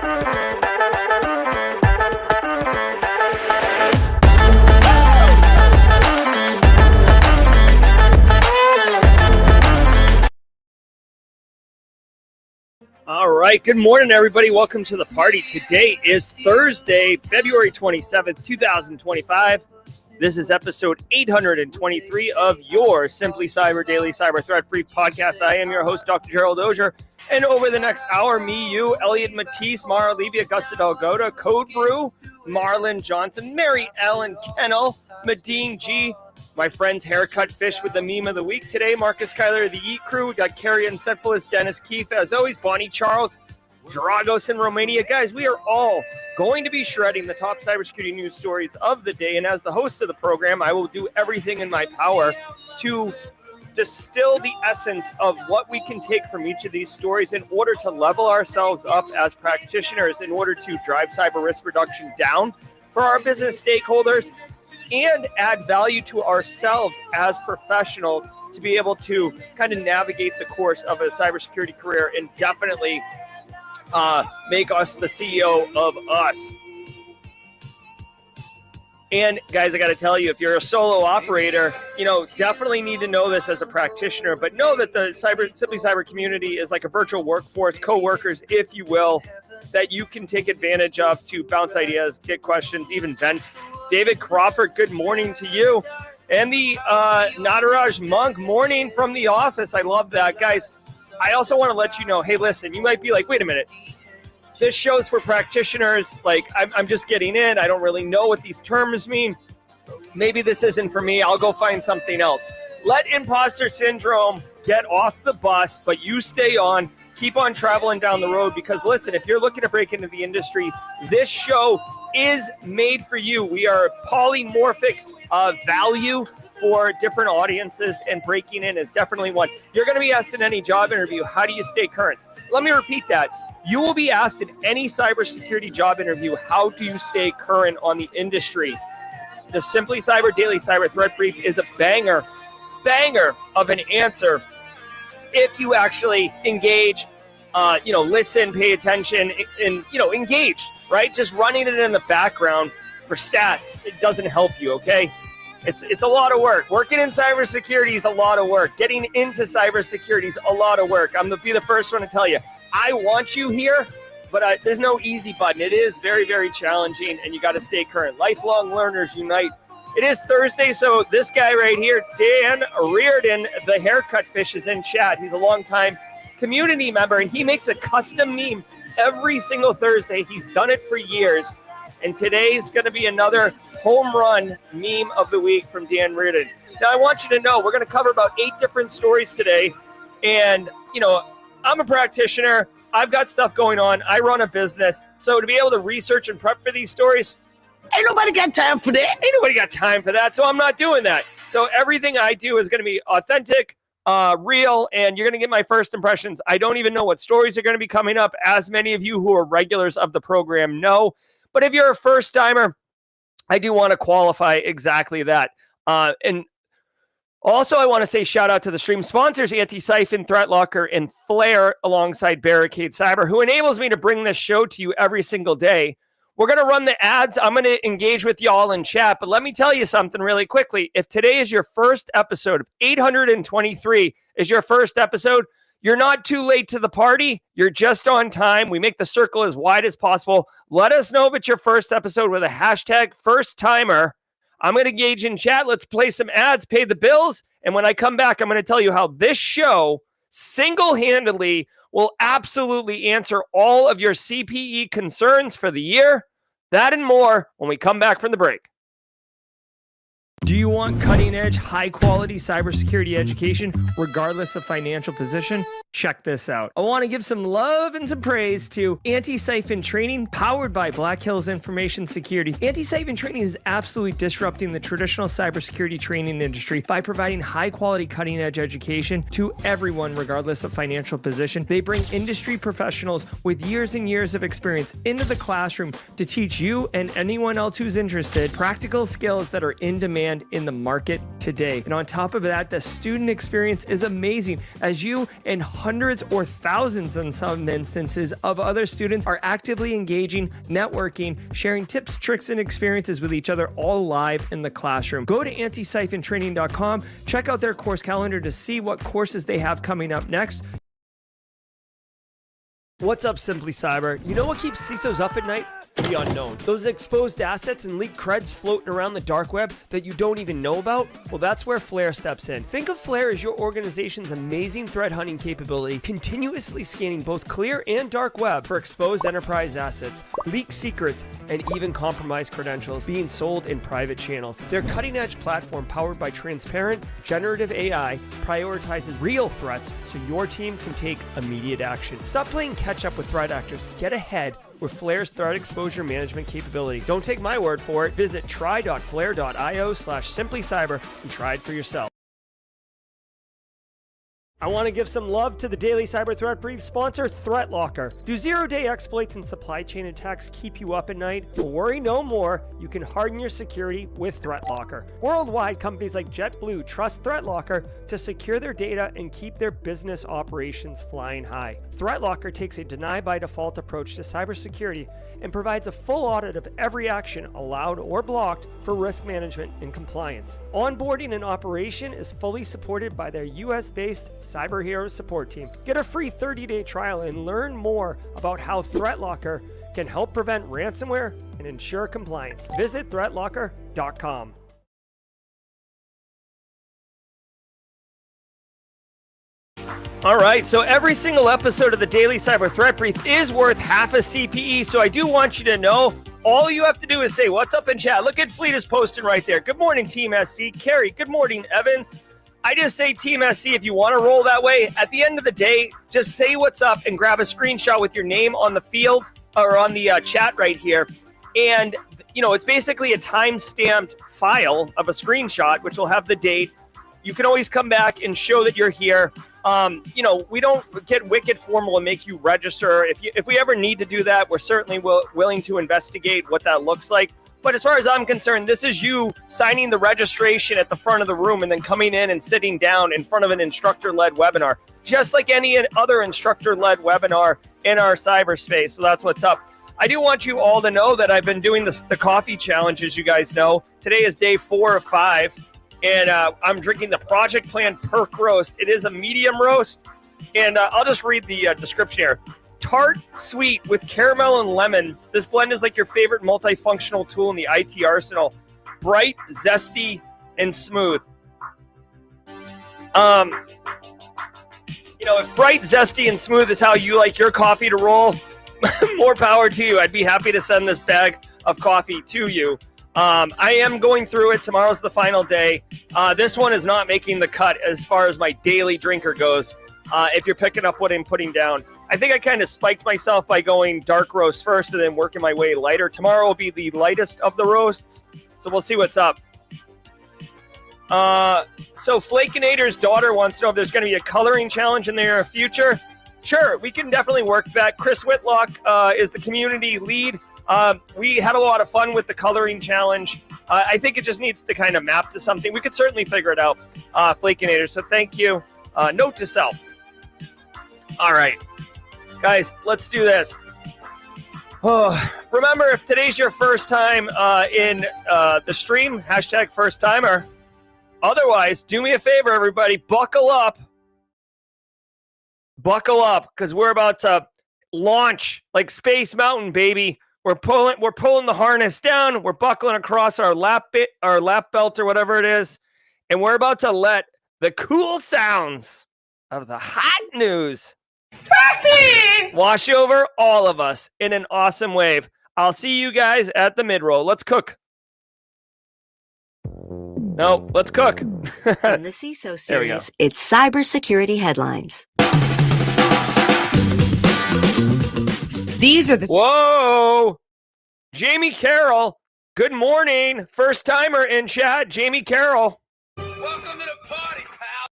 All right, good morning, everybody. Welcome to the party. Today is Thursday, February 27th, 2025. This is episode 823 of your Simply Cyber Daily Cyber Threat Brief podcast. I am your host, Dr. Gerald Auger. And over the next hour, me, you, Elliot Matisse, Mara Levy, Augusta Delgado, Code Brew, Marlon Johnson, Mary Ellen Kennel, Medine G, my friend's Haircut Fish with the meme of the week today, Marcus Kyler, the Eat Crew. We got Carrie and Setfulus, Dennis Keith, as always, Bonnie Charles, Dragos in Romania. Guys, we are all going to be shredding the top cybersecurity news stories of the day. And as the host of the program, I will do everything in my power to distill the essence of what we can take from each of these stories in order to level ourselves up as practitioners, in order to drive cyber risk reduction down for our business stakeholders and add value to ourselves as professionals to be able to kind of navigate the course of a cybersecurity career and definitely make us the CEO of us. And guys, I got to tell you, if you're a solo operator, definitely need to know this as a practitioner, but know that the Simply Cyber community is like a virtual workforce, co-workers, if you will, that you can take advantage of to bounce ideas, get questions, even vent. David Crawford, good morning to you. And the Nataraj Monk, morning from the office. I love that. Guys, I also want to let you know, hey, listen, you might be like, wait a minute. This show's for practitioners. Like, I'm just getting in. I don't really know what these terms mean. Maybe this isn't for me. I'll go find something else. Let imposter syndrome get off the bus, but you stay on. Keep on traveling down the road because, listen, if you're looking to break into the industry, this show is made for you. We are polymorphic value for different audiences, and breaking in is definitely one. You're going to be asked in any job interview, how do you stay current? Let me repeat that. You will be asked in any cybersecurity job interview, how do you stay current on the industry? The Simply Cyber Daily Cyber Threat Brief is a banger of an answer if you actually engage, listen, pay attention, and, engage, right? Just running it in the background for stats, it doesn't help you, okay? It's a lot of work. Working in cybersecurity is a lot of work. Getting into cybersecurity is a lot of work. I'm going to be the first one to tell you, I want you here, but there's no easy button. It is very, very challenging, and you got to stay current. Lifelong learners unite. It is Thursday, so this guy right here, Dan Reardon, the Haircut Fish, is in chat. He's a longtime community member, and he makes a custom meme every single Thursday. He's done it for years, and today's going to be another home run meme of the week from Dan Reardon. Now, I want you to know we're going to cover about 8 different stories today, and, I'm a practitioner. I've got stuff going on. I run a business. So to be able to research and prep for these stories, ain't nobody got time for that. Ain't nobody got time for that. So I'm not doing that. So everything I do is going to be authentic, real, and you're going to get my first impressions. I don't even know what stories are going to be coming up, as many of you who are regulars of the program know. But if you're a first timer, I do want to qualify exactly that. And also, I want to say shout out to the stream sponsors, Antisyphon, ThreatLocker, and Flare, alongside Barricade Cyber, who enables me to bring this show to you every single day. We're going to run the ads. I'm going to engage with y'all in chat, but let me tell you something really quickly. If today is your first episode, 823 is your first episode, you're not too late to the party. You're just on time. We make the circle as wide as possible. Let us know if it's your first episode with a hashtag first timer. I'm going to engage in chat. Let's play some ads, pay the bills. And when I come back, I'm going to tell you how this show single-handedly will absolutely answer all of your CPE concerns for the year. That and more when we come back from the break. Do you want cutting-edge, high-quality cybersecurity education, regardless of financial position? Check this out. I want to give some love and some praise to Antisyphon Training, powered by Black Hills Information Security. Antisyphon Training is absolutely disrupting the traditional cybersecurity training industry by providing high-quality, cutting-edge education to everyone, regardless of financial position. They bring industry professionals with years and years of experience into the classroom to teach you and anyone else who's interested practical skills that are in demand in the market today. And on top of that, the student experience is amazing as you and hundreds or thousands in some instances of other students are actively engaging, networking, sharing tips, tricks, and experiences with each other all live in the classroom. Go to antisyphontraining.com, check out their course calendar to see what courses they have coming up next. What's up, Simply Cyber? You know what keeps CISOs up at night? The unknown. Those exposed assets and leaked creds floating around the dark web that you don't even know about? Well, that's where Flare steps in. Think of Flare as your organization's amazing threat hunting capability, continuously scanning both clear and dark web for exposed enterprise assets, leaked secrets, and even compromised credentials being sold in private channels. Their cutting-edge platform, powered by transparent, generative AI, prioritizes real threats so your team can take immediate action. Stop playing catch-up with threat actors. Get ahead with Flare's threat exposure management capability. Don't take my word for it. Visit try.flare.io/simplycyber and try it for yourself. I want to give some love to the Daily Cyber Threat Brief sponsor, ThreatLocker. Do zero-day exploits and supply chain attacks keep you up at night? Well, worry no more. You can harden your security with ThreatLocker. Worldwide, companies like JetBlue trust ThreatLocker to secure their data and keep their business operations flying high. ThreatLocker takes a deny-by-default approach to cybersecurity and provides a full audit of every action allowed or blocked for risk management and compliance. Onboarding and operation is fully supported by their US-based Cyber Heroes support team. Get a free 30-day trial and learn more about how ThreatLocker can help prevent ransomware and ensure compliance. Visit threatlocker.com. All right, so every single episode of the Daily Cyber Threat Brief is worth half a CPE, so I do want you to know, all you have to do is say, what's up in chat? Look at Fleet is posting right there. Good morning, Team SC. Carrie, good morning, Evans. I just say Team SC if you want to roll that way. At the end of the day, just say what's up and grab a screenshot with your name on the field or on the chat right here. And, you know, it's basically a time-stamped file of a screenshot, which will have the date. You can always come back and show that you're here. You know, we don't get wicked formal and make you register. If we ever need to do that, we're certainly willing to investigate what that looks like. But as far as I'm concerned, this is you signing the registration at the front of the room and then coming in and sitting down in front of an instructor-led webinar, just like any other instructor-led webinar in our cyberspace. So that's what's up. I do want you all to know that I've been doing the coffee challenge, as you guys know. Today is day 4 of 5. And I'm drinking the Project Plan Perk Roast. It is a medium roast. And I'll just read the description here. Tart, sweet, with caramel and lemon. This blend is like your favorite multifunctional tool in the IT arsenal. Bright, zesty, and smooth. You know, if bright, zesty, and smooth is how you like your coffee to roll, more power to you. I'd be happy to send this bag of coffee to you. I am going through it. Tomorrow's the final day. This one is not making the cut as far as my daily drinker goes. If you're picking up what I'm putting down, I think I kind of spiked myself by going dark roast first and then working my way lighter. Tomorrow will be the lightest of the roasts, so we'll see what's up. So Flakinator's daughter wants to know if there's going to be a coloring challenge in the near future. Sure, we can definitely work that. Chris Whitlock is the community lead. We had a lot of fun with the coloring challenge. I think it just needs to kind of map to something. We could certainly figure it out, Flakinator. So thank you. Note to self. All right, guys, let's do this. Oh, remember, if today's your first time in the stream, hashtag first timer. Otherwise, do me a favor, everybody, buckle up. Buckle up, because we're about to launch like Space Mountain, baby. We're pulling the harness down. We're buckling across our lap belt or whatever it is, and we're about to let the cool sounds of the hot news wash over all of us in an awesome wave. I'll see you guys at the mid-roll. Let's cook. No, let's cook. From the CISO series, it's cybersecurity headlines. These are the... Whoa! Jamie Carroll, good morning. First timer in chat, Jamie Carroll. Welcome to the party, pal.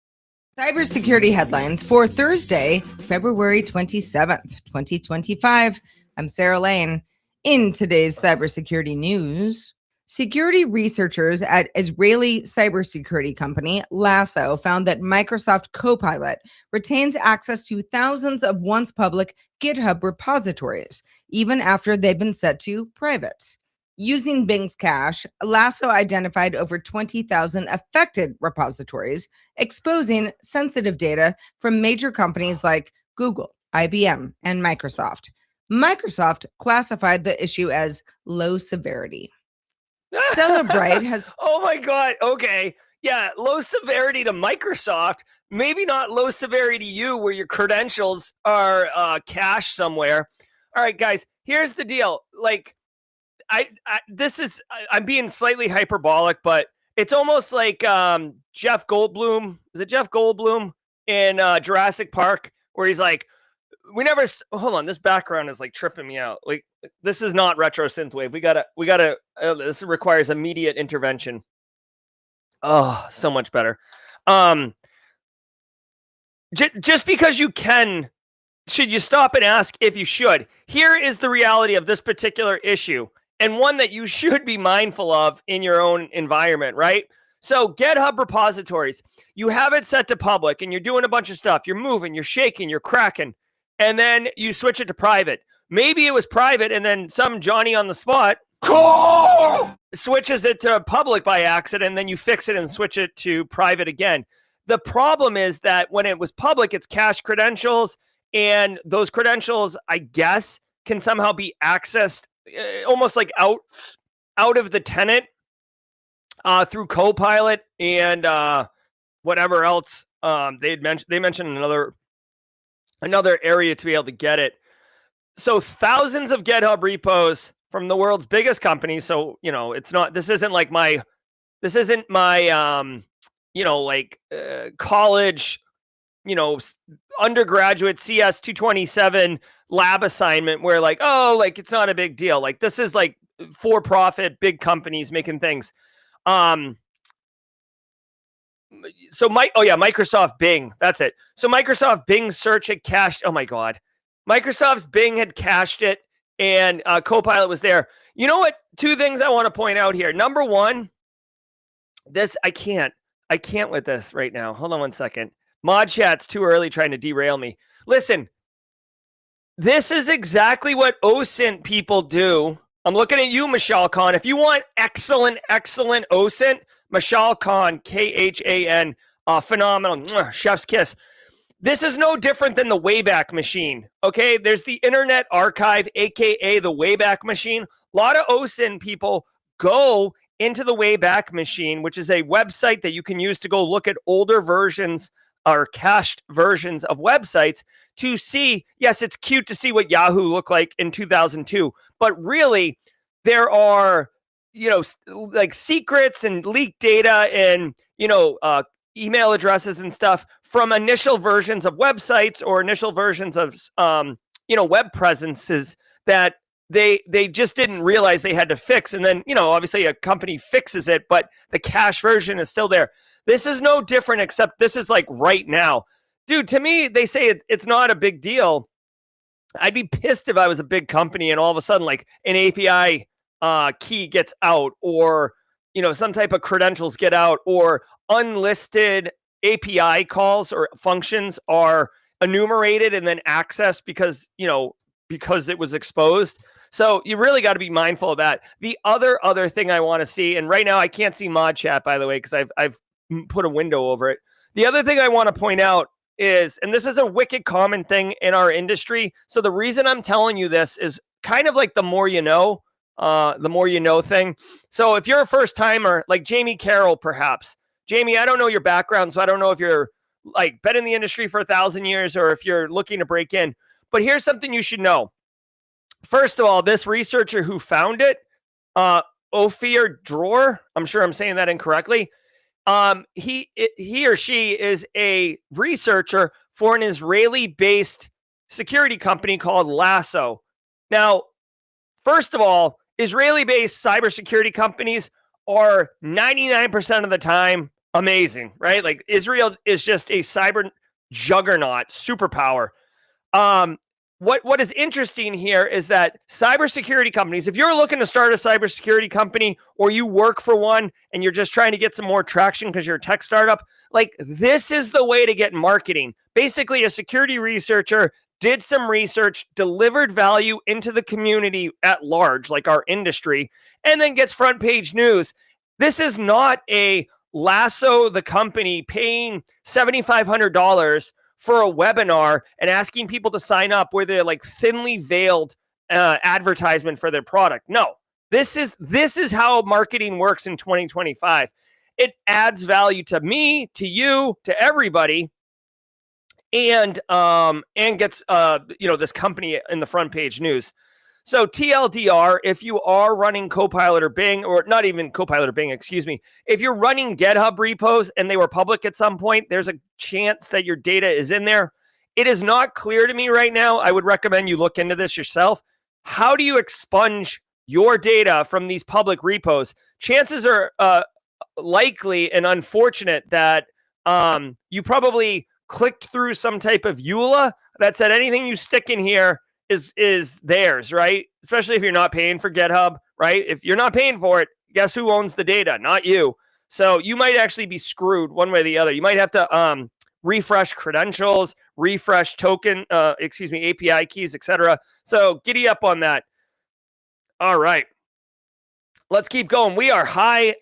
Cybersecurity headlines for Thursday, February 27th, 2025. I'm Sarah Lane. In today's cybersecurity news, Security researchers at Israeli cybersecurity company Lasso found that Microsoft Copilot retains access to thousands of once public GitHub repositories, even after they've been set to private. Using Bing's cache, Lasso identified over 20,000 affected repositories, exposing sensitive data from major companies like Google, IBM, and Microsoft. Microsoft classified the issue as low severity. Celebrite has. Oh my God. Okay. Yeah. Low severity to Microsoft. Maybe not low severity to you where your credentials are cached somewhere. All right, guys, here's the deal. Like, I'm being slightly hyperbolic, but it's almost like Jeff Goldblum. Is it Jeff Goldblum in Jurassic Park where he's like, hold on, this background is like tripping me out. Like, this is not retro synthwave. We gotta this requires immediate intervention. Oh, so much better. Just because you can, should you stop and ask if you should? Here is the reality of this particular issue, and one that you should be mindful of in your own environment, right? So GitHub repositories, you have it set to public and you're doing a bunch of stuff. You're moving, you're shaking, you're cracking. And then you switch it to private. Maybe it was private and then some Johnny on the spot switches it to public by accident, and then you fix it and switch it to private again. The problem is that when it was public, it's cached credentials, and those credentials, I guess, can somehow be accessed almost like out of the tenant through Copilot and whatever else they mentioned another area to be able to get it. So thousands of GitHub repos from the world's biggest companies. So, this isn't my college, undergraduate CS 227 lab assignment where it's not a big deal. Like, this is like for-profit big companies making things. Microsoft Bing. That's it. So Microsoft Bing search had cached. Oh my God. Microsoft's Bing had cached it, and Copilot was there. You know what? Two things I want to point out here. Number one, I can't with this right now. Hold on one second. Mod chat's too early trying to derail me. Listen, this is exactly what OSINT people do. I'm looking at you, Michelle Khan. If you want excellent OSINT, Michelle Khan, Khan, phenomenal, chef's kiss. This is no different than the Wayback Machine, okay? There's the Internet Archive, a.k.a. the Wayback Machine. A lot of OSINT people go into the Wayback Machine, which is a website that you can use to go look at older versions or cached versions of websites to see, yes, it's cute to see what Yahoo looked like in 2002, but really there are, like secrets and leaked data and, email addresses and stuff from initial versions of websites or initial versions of, web presences that they just didn't realize they had to fix. And then, obviously a company fixes it, but the cache version is still there. This is no different, except this is like right now. Dude, to me, they say it's not a big deal. I'd be pissed if I was a big company and all of a sudden like an API key gets out, or, some type of credentials get out, or unlisted API calls or functions are enumerated and then accessed because it was exposed. So you really got to be mindful of that. The other thing I want to see, and right now I can't see mod chat, by the way, because I've put a window over it. The other thing I want to point out is, and this is a wicked common thing in our industry. So the reason I'm telling you this is kind of like the more you know thing. So if you're a first timer, like Jamie Carroll, perhaps. Jamie, I don't know your background, so I don't know if you're like been in the industry for 1,000 years or if you're looking to break in. But here's something you should know. First of all, this researcher who found it, Ophir Dror, I'm sure I'm saying that incorrectly. He or she is a researcher for an Israeli-based security company called Lasso. Now, first of all, Israeli-based cybersecurity companies are 99% of the time amazing, right? Like, Israel is just a cyber juggernaut, superpower. what is interesting here is that cybersecurity companies, if you're looking to start a cybersecurity company or you work for one and you're just trying to get some more traction because you're a tech startup, like this is the way to get marketing. Basically, a security researcher did some research, delivered value into the community at large, like our industry, and then gets front page news. This is not a lasso the company paying $7,500 for a webinar and asking people to sign up where they're like thinly veiled advertisement for their product. No, this is how marketing works in 2025. It adds value to me, to you, to everybody, and gets this company in the front page news. So TLDR, if you are running Copilot or Bing, or not even Copilot or Bing, excuse me, if you're running GitHub repos and they were public at some point, there's a chance that your data is in there. It is not clear to me right now. I would recommend you look into this yourself. How do you expunge your data from these public repos? Chances are likely and unfortunate that you probably clicked through some type of EULA that said anything you stick in here is theirs, right? Especially if you're not paying for GitHub, right? If you're not paying for it, guess who owns the data? Not you. So you might actually be screwed one way or the other. You might have to refresh credentials, refresh API keys, etc. So giddy up on that. All right. Let's keep going. We are high.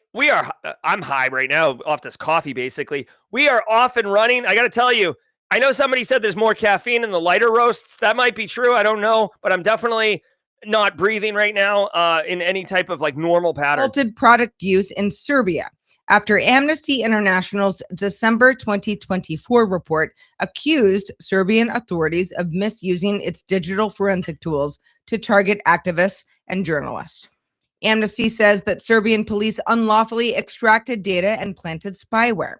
I'm high right now off this coffee, basically. We are off and running. I got to tell you, I know somebody said there's more caffeine in the lighter roasts. That might be true. I don't know, but I'm definitely not breathing right now in any type of like normal pattern. Halted product use in Serbia after Amnesty International's December 2024 report accused Serbian authorities of misusing its digital forensic tools to target activists and journalists. Amnesty says that Serbian police unlawfully extracted data and planted spyware.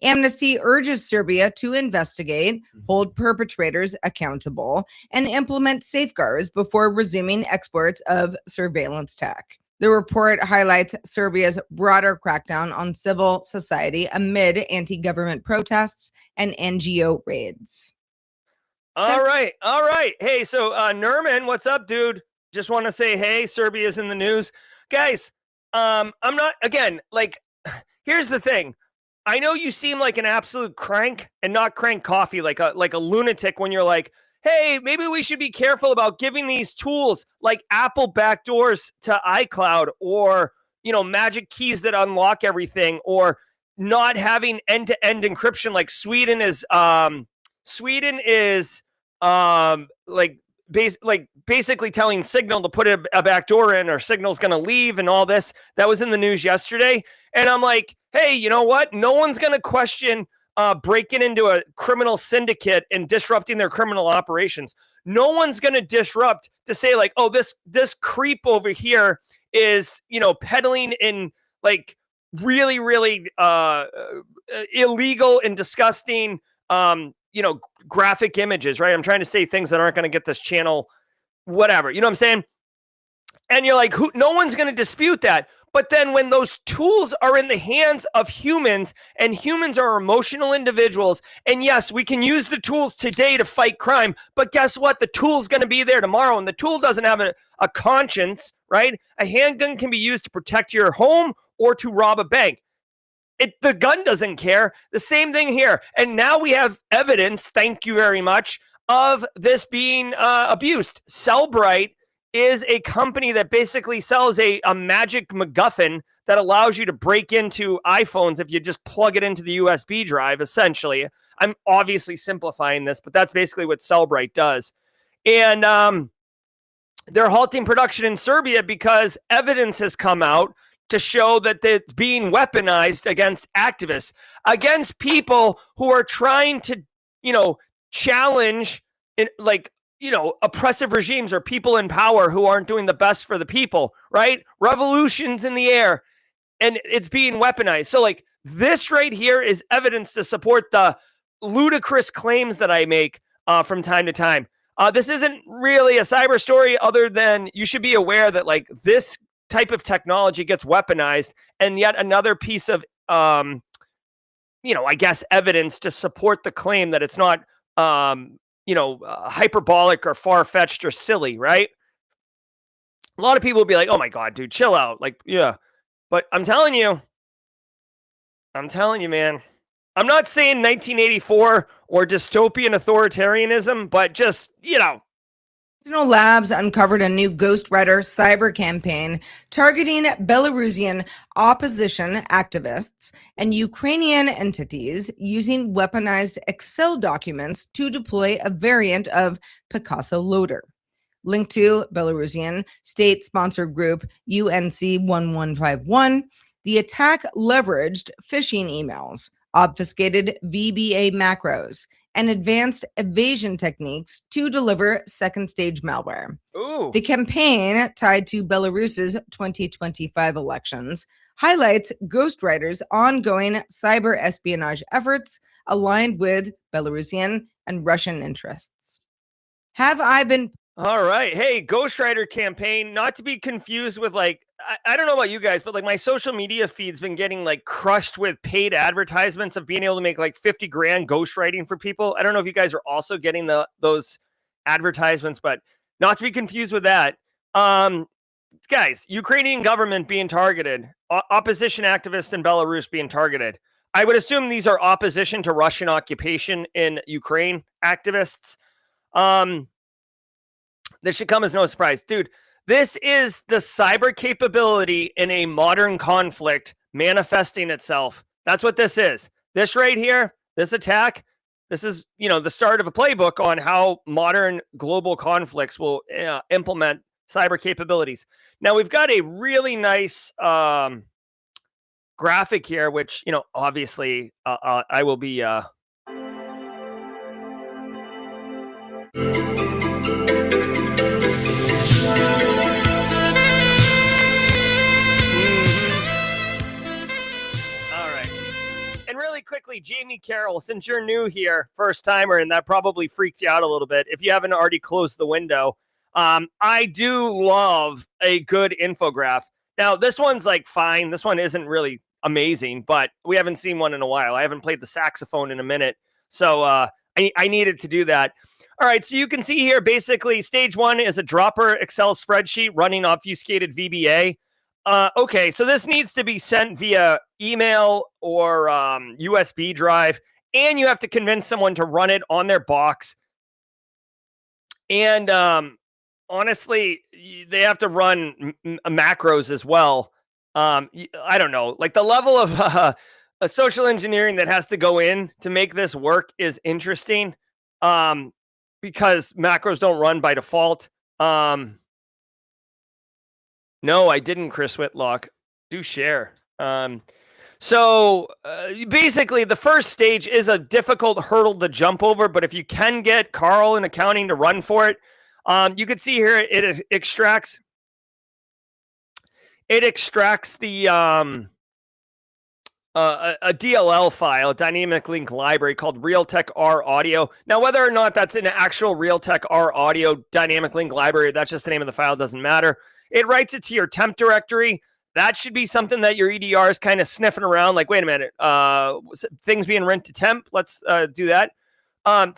Amnesty urges Serbia to investigate, hold perpetrators accountable, and implement safeguards before resuming exports of surveillance tech. The report highlights Serbia's broader crackdown on civil society amid anti-government protests and NGO raids. All right. Hey, so Nerman, what's up, dude? Just want to say, hey, Serbia's in the news. Guys, I'm not, again, like, here's the thing. I know you seem like an absolute crank and not crank coffee, like a lunatic when you're like, hey, maybe we should be careful about giving these tools like Apple backdoors to iCloud or, magic keys that unlock everything or not having end-to-end encryption like Sweden is basically telling Signal to put a backdoor in or Signal's going to leave and all this. That was in the news yesterday. And I'm like, hey, you know what? No one's going to question breaking into a criminal syndicate and disrupting their criminal operations. No one's going to disrupt to say like, oh, this creep over here is, peddling in like really, really illegal and disgusting, graphic images, right? I'm trying to say things that aren't going to get this channel, whatever, you know what I'm saying? And you're like, no one's going to dispute that. But then when those tools are in the hands of humans and humans are emotional individuals, and yes, we can use the tools today to fight crime, but guess what? The tool's going to be there tomorrow and the tool doesn't have a conscience, right? A handgun can be used to protect your home or to rob a bank. The gun doesn't care. The same thing here. And now we have evidence, thank you very much, of this being abused. Cellbrite is a company that basically sells a magic MacGuffin that allows you to break into iPhones if you just plug it into the USB drive, essentially. I'm obviously simplifying this, but that's basically what Cellbrite does. And they're halting production in Serbia because evidence has come out to show that it's being weaponized against activists, against people who are trying to, challenge oppressive regimes or people in power who aren't doing the best for the people, right? Revolutions in the air, and it's being weaponized. So like this right here is evidence to support the ludicrous claims that I make from time to time. This isn't really a cyber story other than you should be aware that like this type of technology gets weaponized, and yet another piece of, I guess evidence to support the claim that it's not, hyperbolic or far-fetched or silly, right? A lot of people will be like, oh my God, dude, chill out. Like, yeah. But I'm telling you, man, I'm not saying 1984 or dystopian authoritarianism, but just, National Labs uncovered a new Ghostwriter cyber campaign targeting Belarusian opposition activists and Ukrainian entities using weaponized Excel documents to deploy a variant of Picasso Loader. Linked to Belarusian state-sponsored group UNC 1151, the attack leveraged phishing emails, obfuscated VBA macros, and advanced evasion techniques to deliver second-stage malware. ooh. The campaign, tied to Belarus's 2025 elections, highlights Ghostwriter's ongoing cyber espionage efforts aligned with Belarusian and Russian interests. Have I been All right. Hey, Ghostwriter campaign, not to be confused with I don't know about you guys, but like my social media feed's been getting like crushed with paid advertisements of being able to make like 50 grand ghostwriting for people. I don't know if you guys are also getting those advertisements, but not to be confused with that. Guys, Ukrainian government being targeted, opposition activists in Belarus being targeted. I would assume these are opposition to Russian occupation in Ukraine activists. This should come as no surprise. Dude, this is the cyber capability in a modern conflict manifesting itself. That's what this is. This right here, this attack, this is, the start of a playbook on how modern global conflicts will implement cyber capabilities. Now, we've got a really nice graphic here, which, obviously I will be... Quickly, Jamie Carroll, since you're new here, first timer, and that probably freaked you out a little bit if you haven't already closed the window. I do love a good infograph. Now, this one's like fine. This one isn't really amazing, but we haven't seen one in a while. I haven't played the saxophone in a minute, so I needed to do that. All right, so you can see here, basically, stage one is a dropper Excel spreadsheet running obfuscated VBA. Okay, so this needs to be sent via email or USB drive, and you have to convince someone to run it on their box. And honestly, they have to run macros as well. I don't know, like the level of a social engineering that has to go in to make this work is interesting, because macros don't run by default. No, I didn't, Chris Whitlock. Do share. So basically, the first stage is a difficult hurdle to jump over, but if you can get Carl in accounting to run for it, you can see here it extracts the a DLL file, a dynamic link library called Realtek R Audio. Now, whether or not that's an actual Realtek R Audio dynamic link library, that's just the name of the file, doesn't matter. It writes it to your temp directory. That should be something that your EDR is kind of sniffing around, like, wait a minute, things being rent to temp. Let's do that.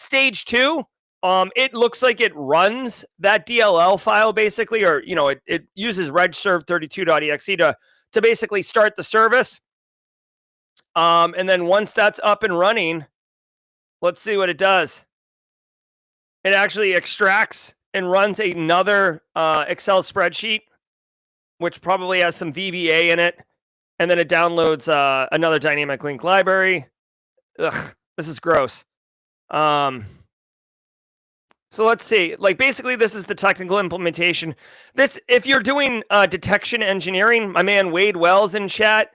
Stage two, it looks like it runs that DLL file basically, or it uses regserve32.exe to basically start the service. And then once that's up and running, let's see what it does. It actually extracts and runs another Excel spreadsheet, which probably has some VBA in it. And then it downloads another dynamic link library. Ugh, this is gross. So let's see. Like, basically, this is the technical implementation. This, if you're doing detection engineering, my man Wade Wells in chat,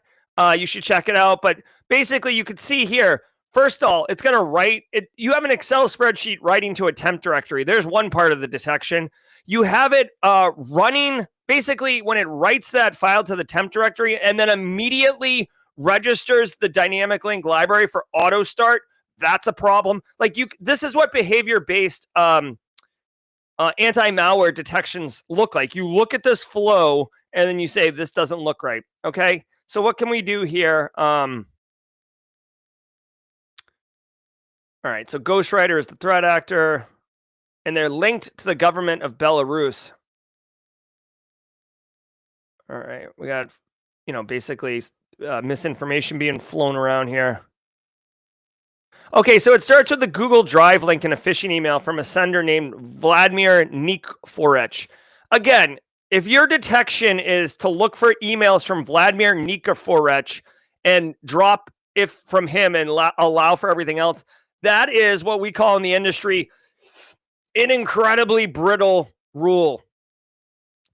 you should check it out. But basically, you could see here, first of all, it's going to write it. You have an Excel spreadsheet writing to a temp directory. There's one part of the detection. You have it running basically when it writes that file to the temp directory and then immediately registers the dynamic link library for auto start. That's a problem. Like, this is what behavior-based anti-malware detections look like. You look at this flow and then you say, this doesn't look right. Okay. So what can we do here? All right. So Ghostwriter is the threat actor. and they're linked to the government of Belarus. All right, we got, basically misinformation being flown around here. Okay, so it starts with the Google Drive link and a phishing email from a sender named Vladimir Nikiforich. Again, if your detection is to look for emails from Vladimir Nikiforich and drop if from him and allow for everything else, that is what we call in the industry an incredibly brittle rule.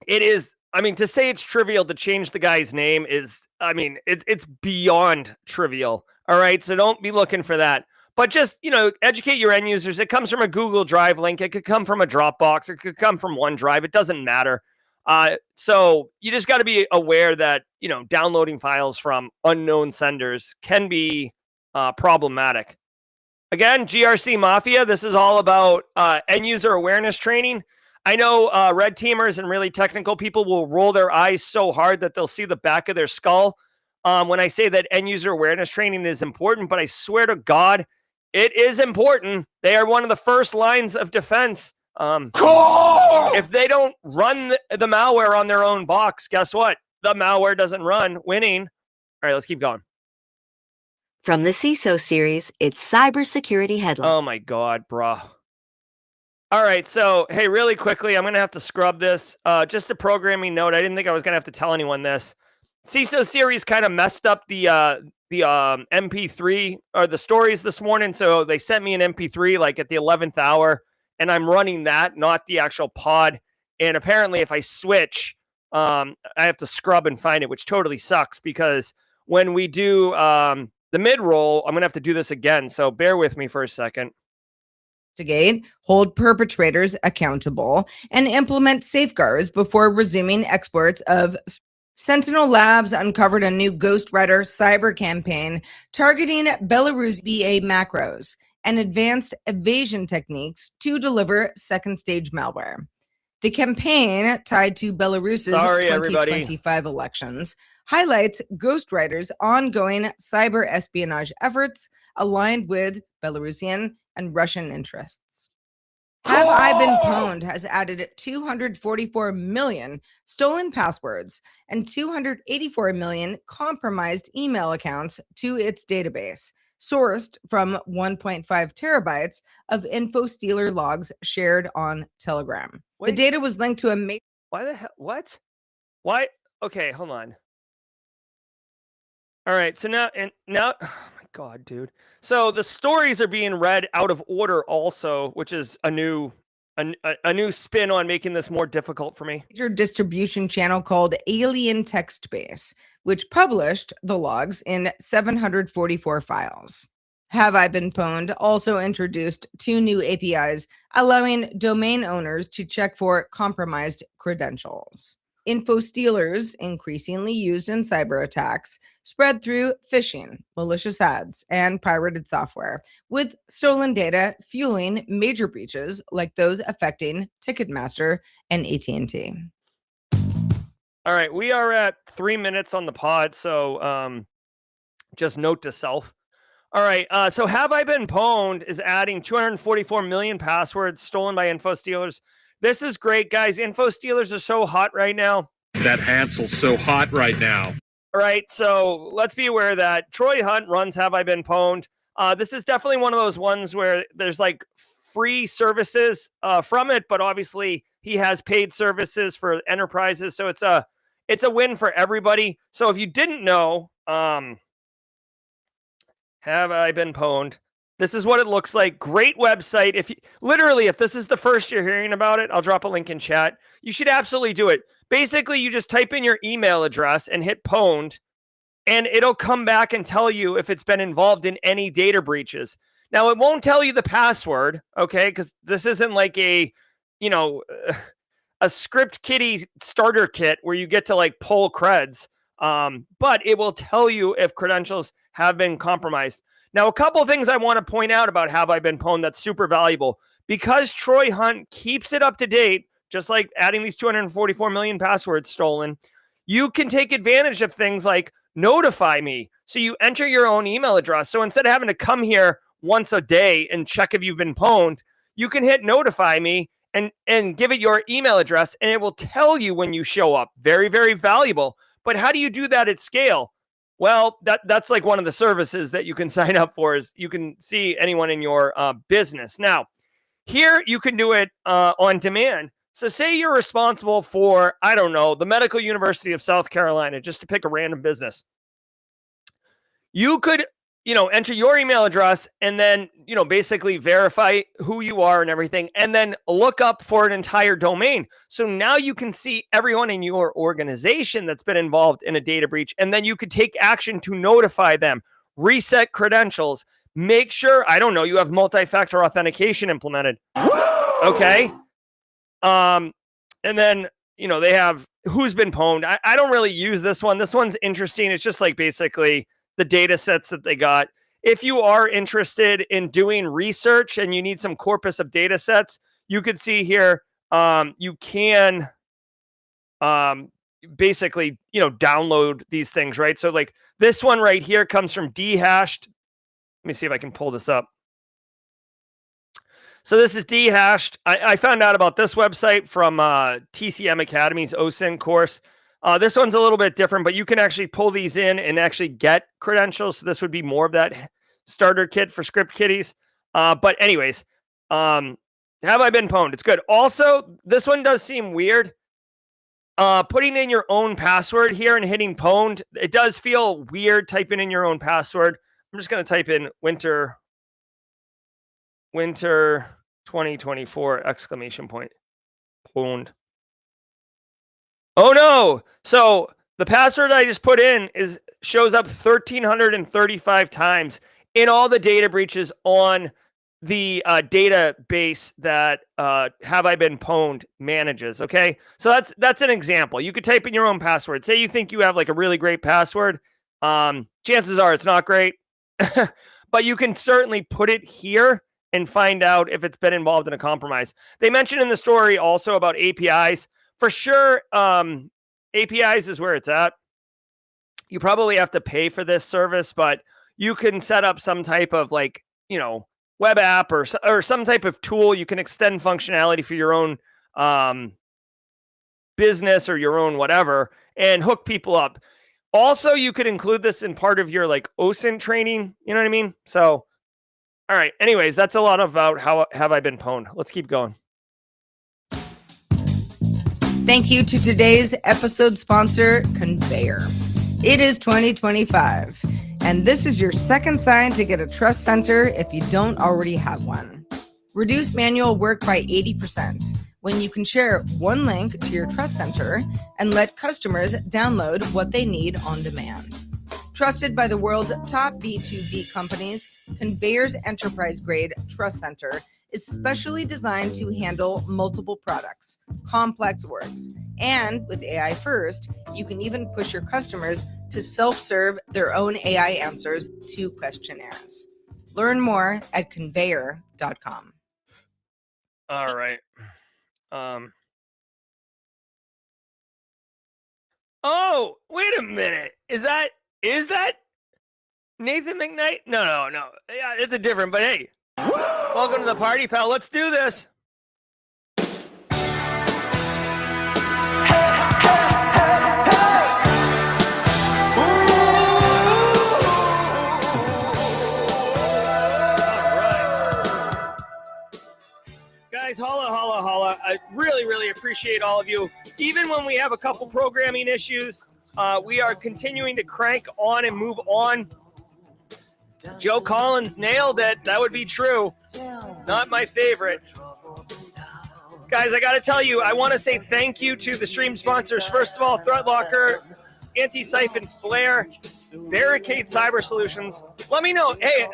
It is, to say it's trivial to change the guy's name is, it's beyond trivial. All right, so don't be looking for that. But just, educate your end users. It comes from a Google Drive link. It could come from a Dropbox. It could come from OneDrive. It doesn't matter. So you just got to be aware that, downloading files from unknown senders can be problematic. Again, GRC Mafia, this is all about end user awareness training. I know red teamers and really technical people will roll their eyes so hard that they'll see the back of their skull when I say that end user awareness training is important, but I swear to God, it is important. They are one of the first lines of defense. If they don't run the malware on their own box, guess what? The malware doesn't run, winning. All right, let's keep going. From the CISO series, it's cybersecurity headlines. Oh my God, bro. All right, so, hey, really quickly, I'm going to have to scrub this. Just a programming note. I didn't think I was going to have to tell anyone this. CISO series kind of messed up the MP3 or the stories this morning. So they sent me an MP3 like at the 11th hour, and I'm running that, not the actual pod. And apparently if I switch, I have to scrub and find it, which totally sucks because when we do the mid-roll, I'm going to have to do this again. So bear with me for a second. Investigate, hold perpetrators accountable, and implement safeguards before resuming exports of Sentinel Labs uncovered a new Ghostwriter cyber campaign targeting Belarus BA macros and advanced evasion techniques to deliver second-stage malware. The campaign, tied to Belarus's 2025 elections, highlights Ghostwriter's ongoing cyber espionage efforts aligned with Belarusian and Russian interests. Have I Been Pwned has added 244 million stolen passwords and 284 million compromised email accounts to its database, sourced from 1.5 terabytes of info stealer logs shared on Telegram. Wait. The data was linked to a Why the hell? What? Why? Okay, hold on. All right, so now, oh my God, dude. So the stories are being read out of order also, which is a new spin on making this more difficult for me. Major distribution channel called Alien Text Base, which published the logs in 744 files. Have I Been Pwned also introduced 2 new APIs allowing domain owners to check for compromised credentials. Info stealers, increasingly used in cyber attacks, spread through phishing, malicious ads, and pirated software, with stolen data fueling major breaches like those affecting Ticketmaster and AT&T. All right, we are at 3 minutes on the pod, so just note to self. All right, so Have I Been Pwned is adding 244 million passwords stolen by info stealers. This is great, guys. Info stealers are so hot right now. That Hansel's so hot right now. All right, so let's be aware that Troy Hunt runs Have I Been Pwned. This is definitely one of those ones where there's like free services from it, but obviously he has paid services for enterprises, so it's a win for everybody. So if you didn't know, Have I Been Pwned? This is what it looks like. Great website. If this is the first you're hearing about it, I'll drop a link in chat. You should absolutely do it. Basically, you just type in your email address and hit pwned, and it'll come back and tell you if it's been involved in any data breaches. Now, it won't tell you the password, okay? Because this isn't like a script kiddie starter kit where you get to like pull creds. But it will tell you if credentials have been compromised. Now, a couple of things I want to point out about Have I Been Pwned that's super valuable. Because Troy Hunt keeps it up to date, just like adding these 244 million passwords stolen, you can take advantage of things like notify me. So you enter your own email address. So instead of having to come here once a day and check if you've been pwned, you can hit notify me and give it your email address, and it will tell you when you show up. Very, very valuable. But how do you do that at scale? Well, that's like one of the services that you can sign up for, is you can see anyone in your business. Now, here you can do it on demand. So say you're responsible for, I don't know, the Medical University of South Carolina, just to pick a random business. You could, enter your email address and then, basically verify who you are and everything, and then look up for an entire domain. So now you can see everyone in your organization that's been involved in a data breach, and then you could take action to notify them, reset credentials, make sure, I don't know, you have multi-factor authentication implemented. Okay. And then, they have who's been pwned. I don't really use this one. This one's interesting. It's just like basically the data sets that they got. If you are interested in doing research and you need some corpus of data sets, you could see here, you can basically, download these things, right? So like this one right here comes from Dhashed. Let me see if I can pull this up. So this is Dhashed. I found out about this website from TCM Academy's OSINT course. This one's a little bit different, but you can actually pull these in and actually get credentials. So this would be more of that starter kit for script kiddies. But anyways, have I been pwned? It's good. Also, this one does seem weird. Putting in your own password here and hitting pwned, it does feel weird typing in your own password. I'm just going to type in winter 2024 exclamation point. Pwned. Oh no. So the password I just put in shows up 1,335 times in all the data breaches on the database that Have I Been Pwned manages. Okay. So that's an example. You could type in your own password. Say you think you have like a really great password. Chances are it's not great, but you can certainly put it here and find out if it's been involved in a compromise. They mentioned in the story also about APIs. For sure, APIs is where it's at. You probably have to pay for this service, but you can set up some type of like, web app or some type of tool. You can extend functionality for your own business or your own whatever and hook people up. Also, you could include this in part of your like OSINT training. You know what I mean? So, all right. Anyways, that's a lot about how have I been pwned. Let's keep going. Thank you to today's episode sponsor, Conveyor. It is 2025, and this is your second sign to get a trust center if you don't already have one. Reduce manual work by 80% when you can share one link to your trust center and let customers download what they need on demand. Trusted by the world's top B2B companies, Conveyor's enterprise-grade trust center is specially designed to handle multiple products, complex works, and with AI first, you can even push your customers to self-serve their own AI answers to questionnaires. Learn more at conveyor.com. All right. Oh, wait a minute. Is that Nathan McKnight? No. Yeah, it's a different, but hey. Welcome to the party, pal. Let's do this. Guys, holla. I really appreciate all of you. Even when we have a couple programming issues, we are continuing to crank on and move on. Joe Collins nailed it. That would be true. Not my favorite. Guys, I got to tell you, I want to say thank you to the stream sponsors. First of all, ThreatLocker, Antisyphon, Flare, Barricade Cyber Solutions. Let me know. Hey,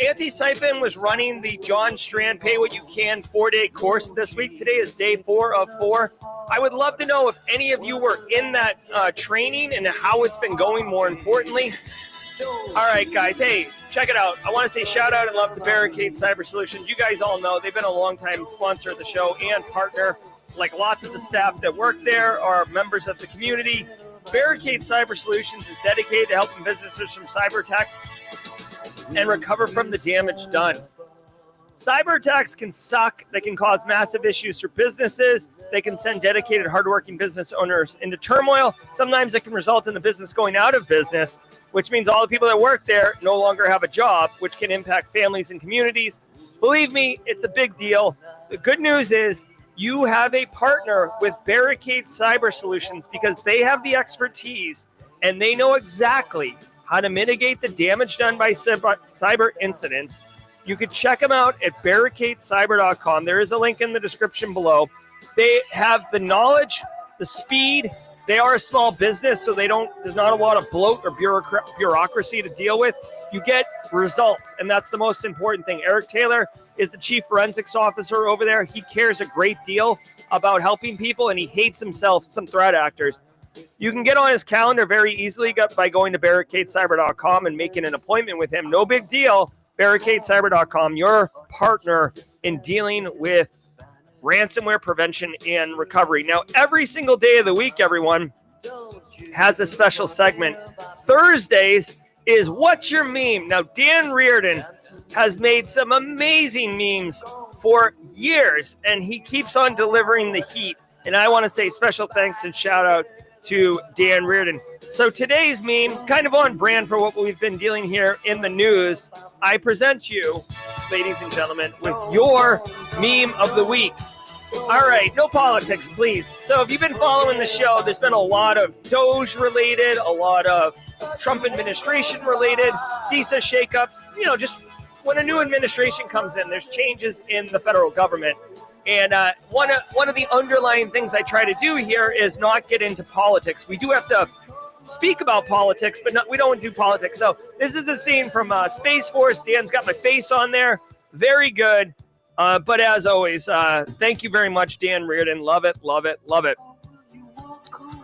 Antisyphon was running the John Strand Pay What You Can 4-day course this week. Today is day 4 of 4. I would love to know if any of you were in that training and how it's been going, more importantly. All right, guys. Hey, check it out. I want to say shout out and love to Barricade Cyber Solutions. You guys all know they've been a long-time sponsor of the show and partner. Like lots of the staff that work there are members of the community. Barricade Cyber Solutions is dedicated to helping businesses from cyber attacks and recover from the damage done. Cyber attacks can suck. They can cause massive issues for businesses. They can send dedicated, hardworking business owners into turmoil. Sometimes it can result in the business going out of business, which means all the people that work there no longer have a job, which can impact families and communities. Believe me, it's a big deal. The good news is you have a partner with Barricade Cyber Solutions because they have the expertise and they know exactly how to mitigate the damage done by cyber incidents. You can check them out at barricadecyber.com. There is a link in the description below. They have the knowledge, the speed. They are a small business, so there's not a lot of bloat or bureaucracy to deal with. You get results, and that's the most important thing. Eric Taylor is the chief forensics officer over there. He cares a great deal about helping people, and he hates himself some threat actors. You can get on his calendar very easily by going to barricadecyber.com and making an appointment with him. No big deal. Barricadecyber.com, your partner in dealing with ransomware prevention and recovery. Now, every single day of the week, everyone has a special segment. Thursdays is What's Your Meme? Now, Dan Reardon has made some amazing memes for years, and he keeps on delivering the heat. And I want to say special thanks and shout out to Dan Reardon. So today's meme, kind of on brand for what we've been dealing here in the news, I present you, ladies and gentlemen, with your meme of the week. All right, no politics, please. So if you've been following the show, there's been a lot of Doge related, a lot of Trump administration related, CISA shakeups. You know, just when a new administration comes in, there's changes in the federal government. And one of the underlying things I try to do here is not get into politics. We do have to speak about politics, but we don't do politics. So this is a scene from Space Force. Dan's got my face on there. Very good. But as always, thank you very much, Dan Reardon. Love it, love it, love it.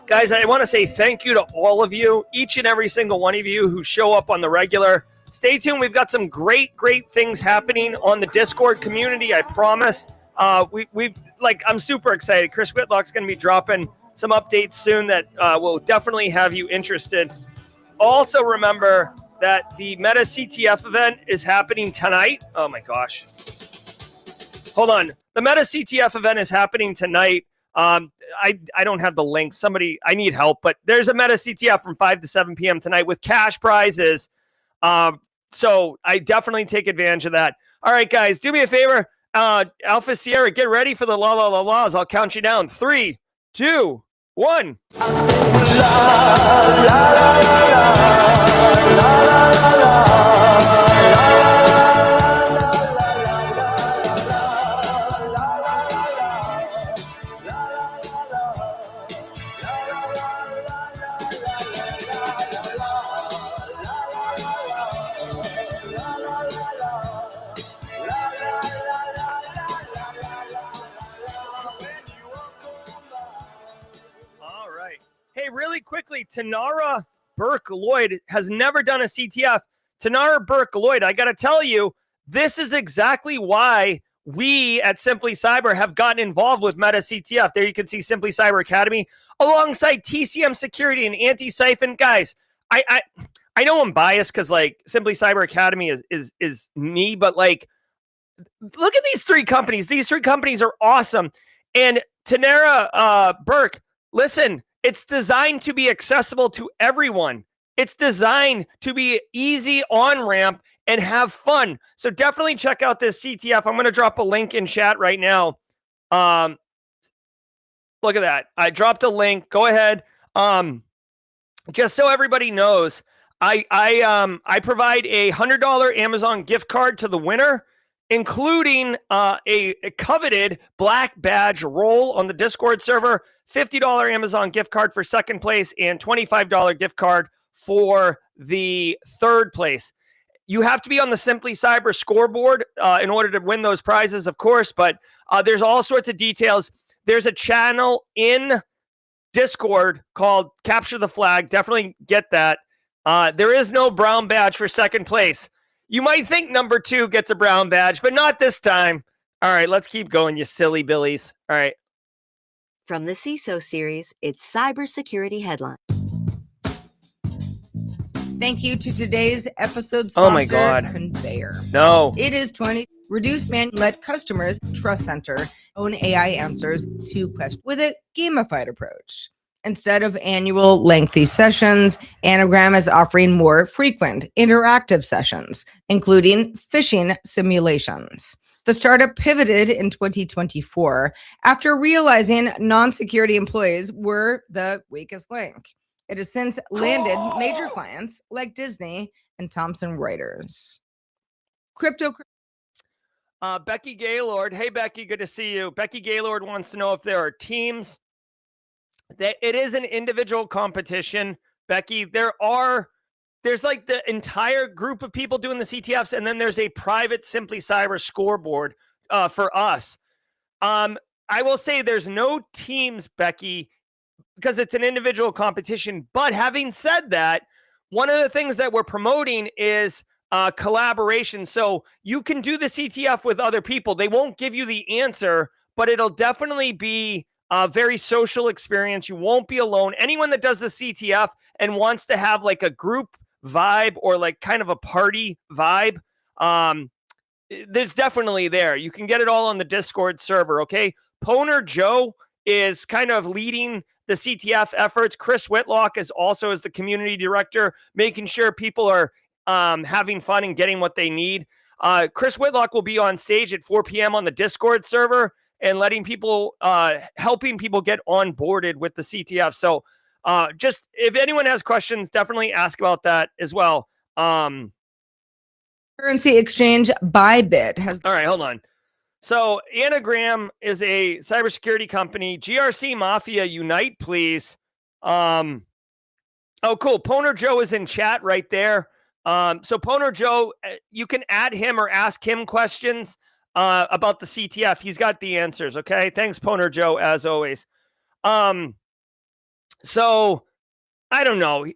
Guys, I want to say thank you to all of you, each and every single one of you who show up on the regular. Stay tuned. We've got some great things happening on the Discord community, I promise. I'm super excited. Chris Whitlock's going to be dropping some updates soon that will definitely have you interested. Also remember that the Meta CTF event is happening tonight. Oh my gosh. Hold on. The Meta CTF event is happening tonight. I don't have the link. I need help, but there's a Meta CTF from 5 to 7 p.m. tonight with cash prizes. So I definitely take advantage of that. All right, guys, do me a favor. Alpha Sierra, get ready for the la la la laws. I'll count you down. 3, 2, 1. Hey, really quickly, Tanara Burke-Lloyd has never done a CTF. Tanara Burke-Lloyd, I got to tell you, this is exactly why we at Simply Cyber have gotten involved with Meta CTF. There you can see Simply Cyber Academy alongside TCM Security and Antisyphon. Guys, I know I'm biased because Simply Cyber Academy is me, but look at these three companies. These three companies are awesome. And Tanara Burke, listen, it's designed to be accessible to everyone. It's designed to be easy on-ramp and have fun. So definitely check out this CTF. I'm going to drop a link in chat right now. Look at that. I dropped a link. Go ahead. Just so everybody knows, I provide a $100 Amazon gift card to the winner, including a coveted black badge roll on the Discord server, $50 Amazon gift card for second place, and $25 gift card for the third place. You have to be on the Simply Cyber scoreboard in order to win those prizes, of course, but there's all sorts of details. There's a channel in Discord called Capture the Flag. Definitely get that. There is no brown badge for second place. You might think number 2 gets a brown badge, but not this time. All right, let's keep going, you silly billies. All right. From the CISO series, it's cybersecurity headlines. Thank you to today's episode Oh my sponsor, God. Conveyor. No. It is reduce let customers trust center own AI answers to questions with a gamified approach. Instead of annual lengthy sessions, Anagram is offering more frequent interactive sessions, including phishing simulations. The startup pivoted in 2024 after realizing non-security employees were the weakest link. It has since landed major clients like Disney and Thomson Reuters. Crypto. Becky Gaylord. Hey, Becky, good to see you. Becky Gaylord wants to know if there are teams. It is an individual competition, Becky. There's like the entire group of people doing the CTFs, and then there's a private Simply Cyber scoreboard for us. I will say there's no teams, Becky, because it's an individual competition. But having said that, one of the things that we're promoting is collaboration. So you can do the CTF with other people. They won't give you the answer, but it'll definitely be a very social experience. You won't be alone. Anyone that does the CTF and wants to have like a group vibe or like kind of a party vibe, there's definitely there. You can get it all on the Discord server, okay? Pwnd Joe is kind of leading the CTF efforts. Chris Whitlock is also as the community director, making sure people are having fun and getting what they need. Chris Whitlock will be on stage at 4 p.m. on the Discord server and letting people, helping people get onboarded with the CTF. So just if anyone has questions, definitely ask about that as well. Currency exchange Bybit has. All right, hold on. So Anagram is a cybersecurity company. GRC Mafia, unite, please. Oh, cool. Pwnd Joe is in chat right there. So Pwnd Joe, you can add him or ask him questions about the CTF. He's got the answers. Okay. Thanks, Pwnd Joe, as always. So I don't know.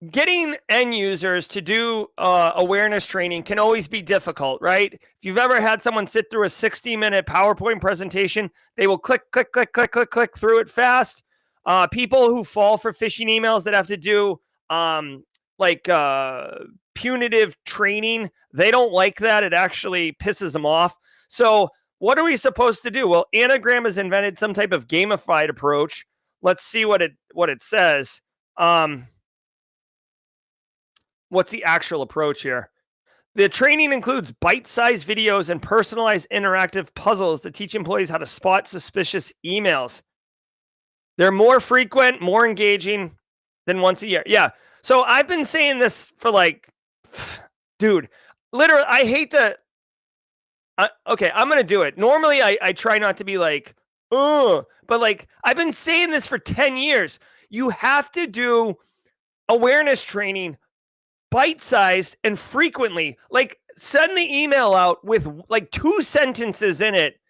Getting end users to do awareness training can always be difficult, right? If you've ever had someone sit through a 60-minute PowerPoint presentation, they will click through it fast. People who fall for phishing emails that have to do punitive training, they don't like that. It actually pisses them off. So what are we supposed to do? Well, Anagram has invented some type of gamified approach. Let's see what it says. What's the actual approach here? The training includes bite-sized videos and personalized interactive puzzles that teach employees how to spot suspicious emails. They're more frequent, more engaging than once a year. Yeah. So I've been saying this for dude, literally, I hate to. Okay, I'm going to do it. Normally, I try not to be but I've been saying this for 10 years. You have to do awareness training bite-sized and frequently. Send the email out with 2 sentences in it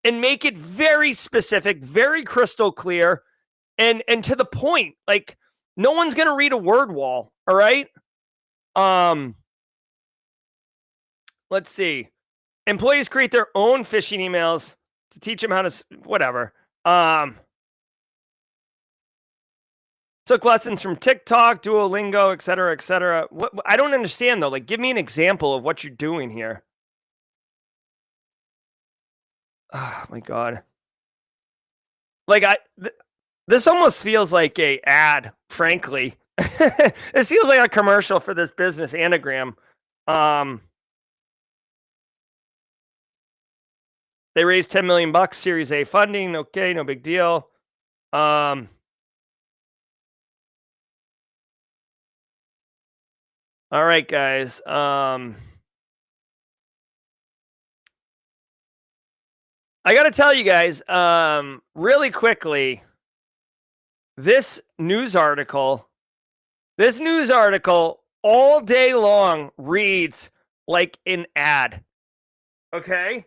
and make it very specific, very crystal clear, and to the point. No one's going to read a word wall, all right? Let's see. Employees create their own phishing emails to teach them how to whatever. Took lessons from TikTok, Duolingo, et cetera, et cetera. What I don't understand though. Give me an example of what you're doing here. Oh my God. This almost feels like a ad, frankly. It feels like a commercial for this business, Anagram. They raised $10 million, Series A funding. Okay, no big deal. All right, guys. I got to tell you guys really quickly, this news article all day long reads like an ad. Okay?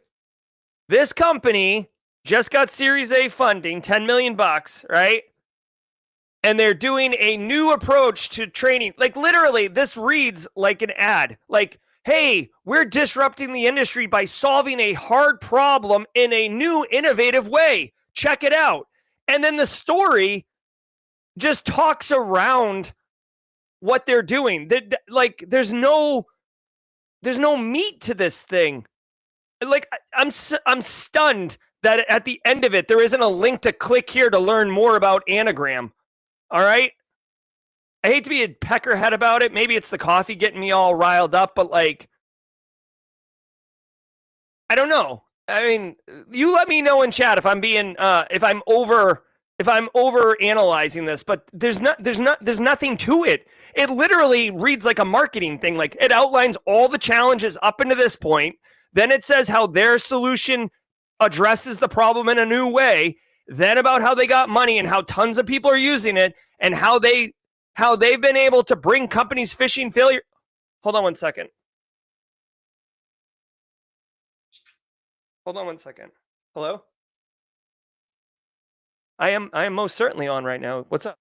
This company just got Series A funding, $10 million, right? And they're doing a new approach to training. Literally, this reads like an ad. Hey, we're disrupting the industry by solving a hard problem in a new, innovative way. Check it out. And then the story just talks around what they're doing. There's no there's no meat to this thing. Like, I'm stunned that at the end of it, there isn't a link to click here to learn more about Anagram. All right. I hate to be a peckerhead about it. Maybe it's the coffee getting me all riled up, but like, I don't know. I mean, you let me know in chat if I'm being, if I'm over analyzing this, but there's nothing to it. It literally reads like a marketing thing. Like, it outlines all the challenges up into this point. Then it says how their solution addresses the problem in a new way. Then about how they got money and how tons of people are using it and how they've been able to bring companies phishing failure. Hold on one second. Hello? I am most certainly on right now. What's up?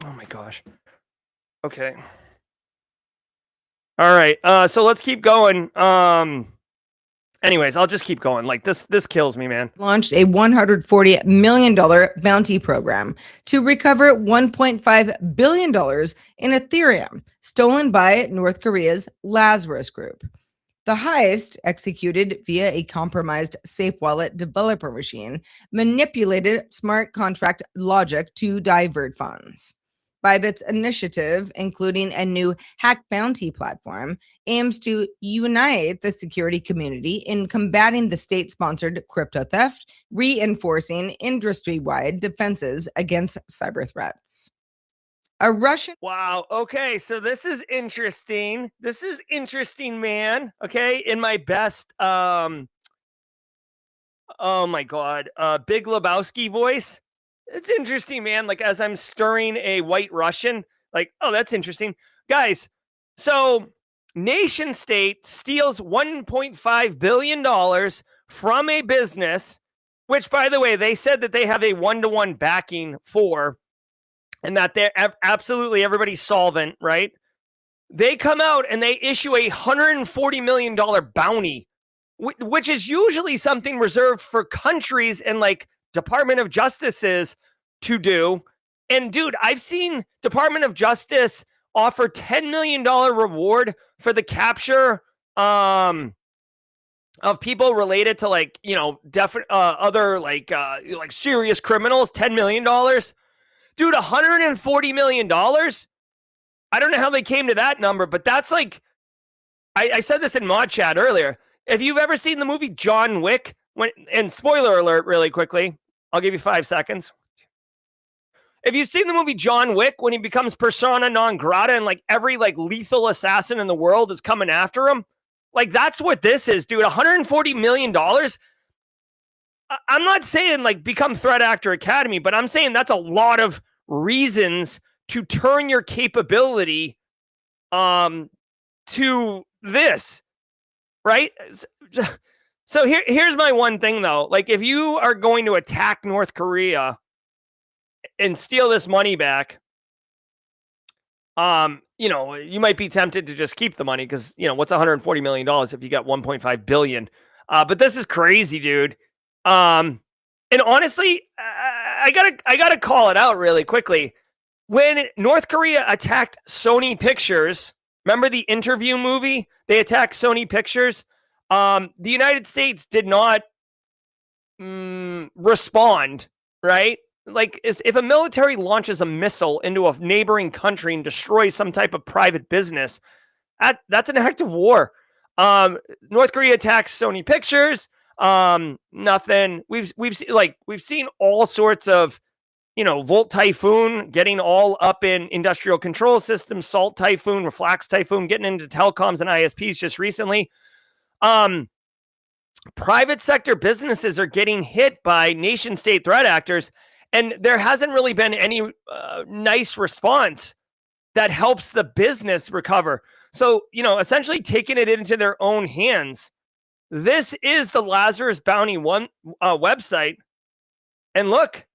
Oh my gosh. Okay. All right. So let's keep going. Anyways, I'll just keep going. Like, this kills me, man. Launched a $140 million bounty program to recover $1.5 billion in Ethereum stolen by North Korea's Lazarus Group. The heist, executed via a compromised safe wallet developer machine, manipulated smart contract logic to divert funds. Bybit's initiative, including a new hack bounty platform, aims to unite the security community in combating the state-sponsored crypto theft, reinforcing industry-wide defenses against cyber threats. A Russian... Wow. Okay. So this is interesting. Man. Okay. In my best, oh my God, Big Lebowski voice. It's interesting, man. Like, as I'm stirring a white Russian, like, oh, that's interesting. Guys, so nation state steals $1.5 billion from a business, which, by the way, they said that they have a 1-to-1 backing for, and that they're absolutely everybody's solvent, right? They come out and they issue a $140 million bounty, which is usually something reserved for countries and like Department of Justice's to do. And dude, I've seen Department of Justice offer $10 million reward for the capture of people related to, like, you know, other like serious criminals. $10 million. Dude, $140 million. I don't know how they came to that number, but that's like, I said this in mod chat earlier. If you've ever seen the movie John Wick, and spoiler alert really quickly, I'll give you 5 seconds. If you've seen the movie John Wick, when he becomes persona non grata and like every like lethal assassin in the world is coming after him, like that's what this is, dude. $140 million. I'm not saying like become Threat Actor Academy, but I'm saying that's a lot of reasons to turn your capability to this, right? So here's my one thing though. Like, if you are going to attack North Korea and steal this money back, you know, you might be tempted to just keep the money because, you know, what's $140 million if you got 1.5 billion? But this is crazy, dude. And honestly, I gotta call it out really quickly. When North Korea attacked Sony Pictures, remember the Interview movie? They attacked Sony Pictures. The United States did not respond, right? Like, if a military launches a missile into a neighboring country and destroys some type of private business, that's an act of war. North Korea attacks Sony Pictures. Nothing. We've seen all sorts of, you know, Volt Typhoon getting all up in industrial control systems, Salt Typhoon, Reflex Typhoon getting into telecoms and ISPs just recently. Private sector businesses are getting hit by nation state threat actors, and there hasn't really been any nice response that helps the business recover. So, you know, essentially taking it into their own hands. This is the Lazarus Bounty website. And look,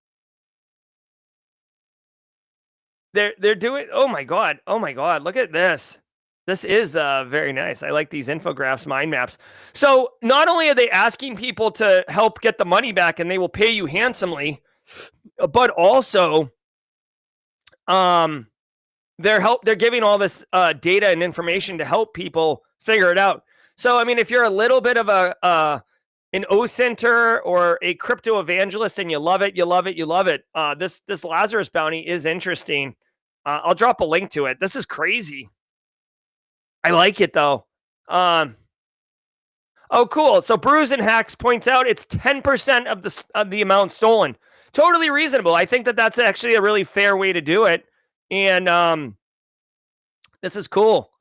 they're doing, oh my God, look at this. This is very nice. I like these infographics, mind maps. So not only are they asking people to help get the money back and they will pay you handsomely, but also they're giving all this data and information to help people figure it out. So, I mean, if you're a little bit of an OCenter or a crypto evangelist and you love it, this Lazarus bounty is interesting. I'll drop a link to it. This is crazy. I like it though. Oh, cool. So Brews and Hacks points out it's 10% of the amount stolen. Totally reasonable. I think that's actually a really fair way to do it. And this is cool.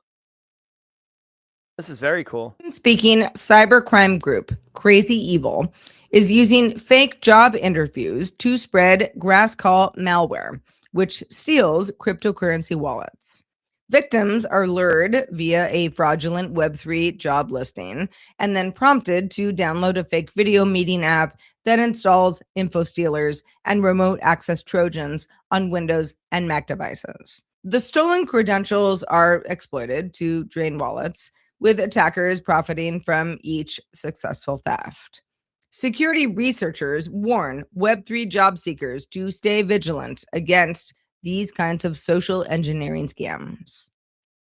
This is very cool. Speaking, cybercrime group Crazy Evil is using fake job interviews to spread Grayscale malware, which steals cryptocurrency wallets. Victims are lured via a fraudulent Web3 job listing and then prompted to download a fake video meeting app that installs info stealers and remote access Trojans on Windows and Mac devices. The stolen credentials are exploited to drain wallets, with attackers profiting from each successful theft. Security researchers warn Web3 job seekers to stay vigilant against these kinds of social engineering scams.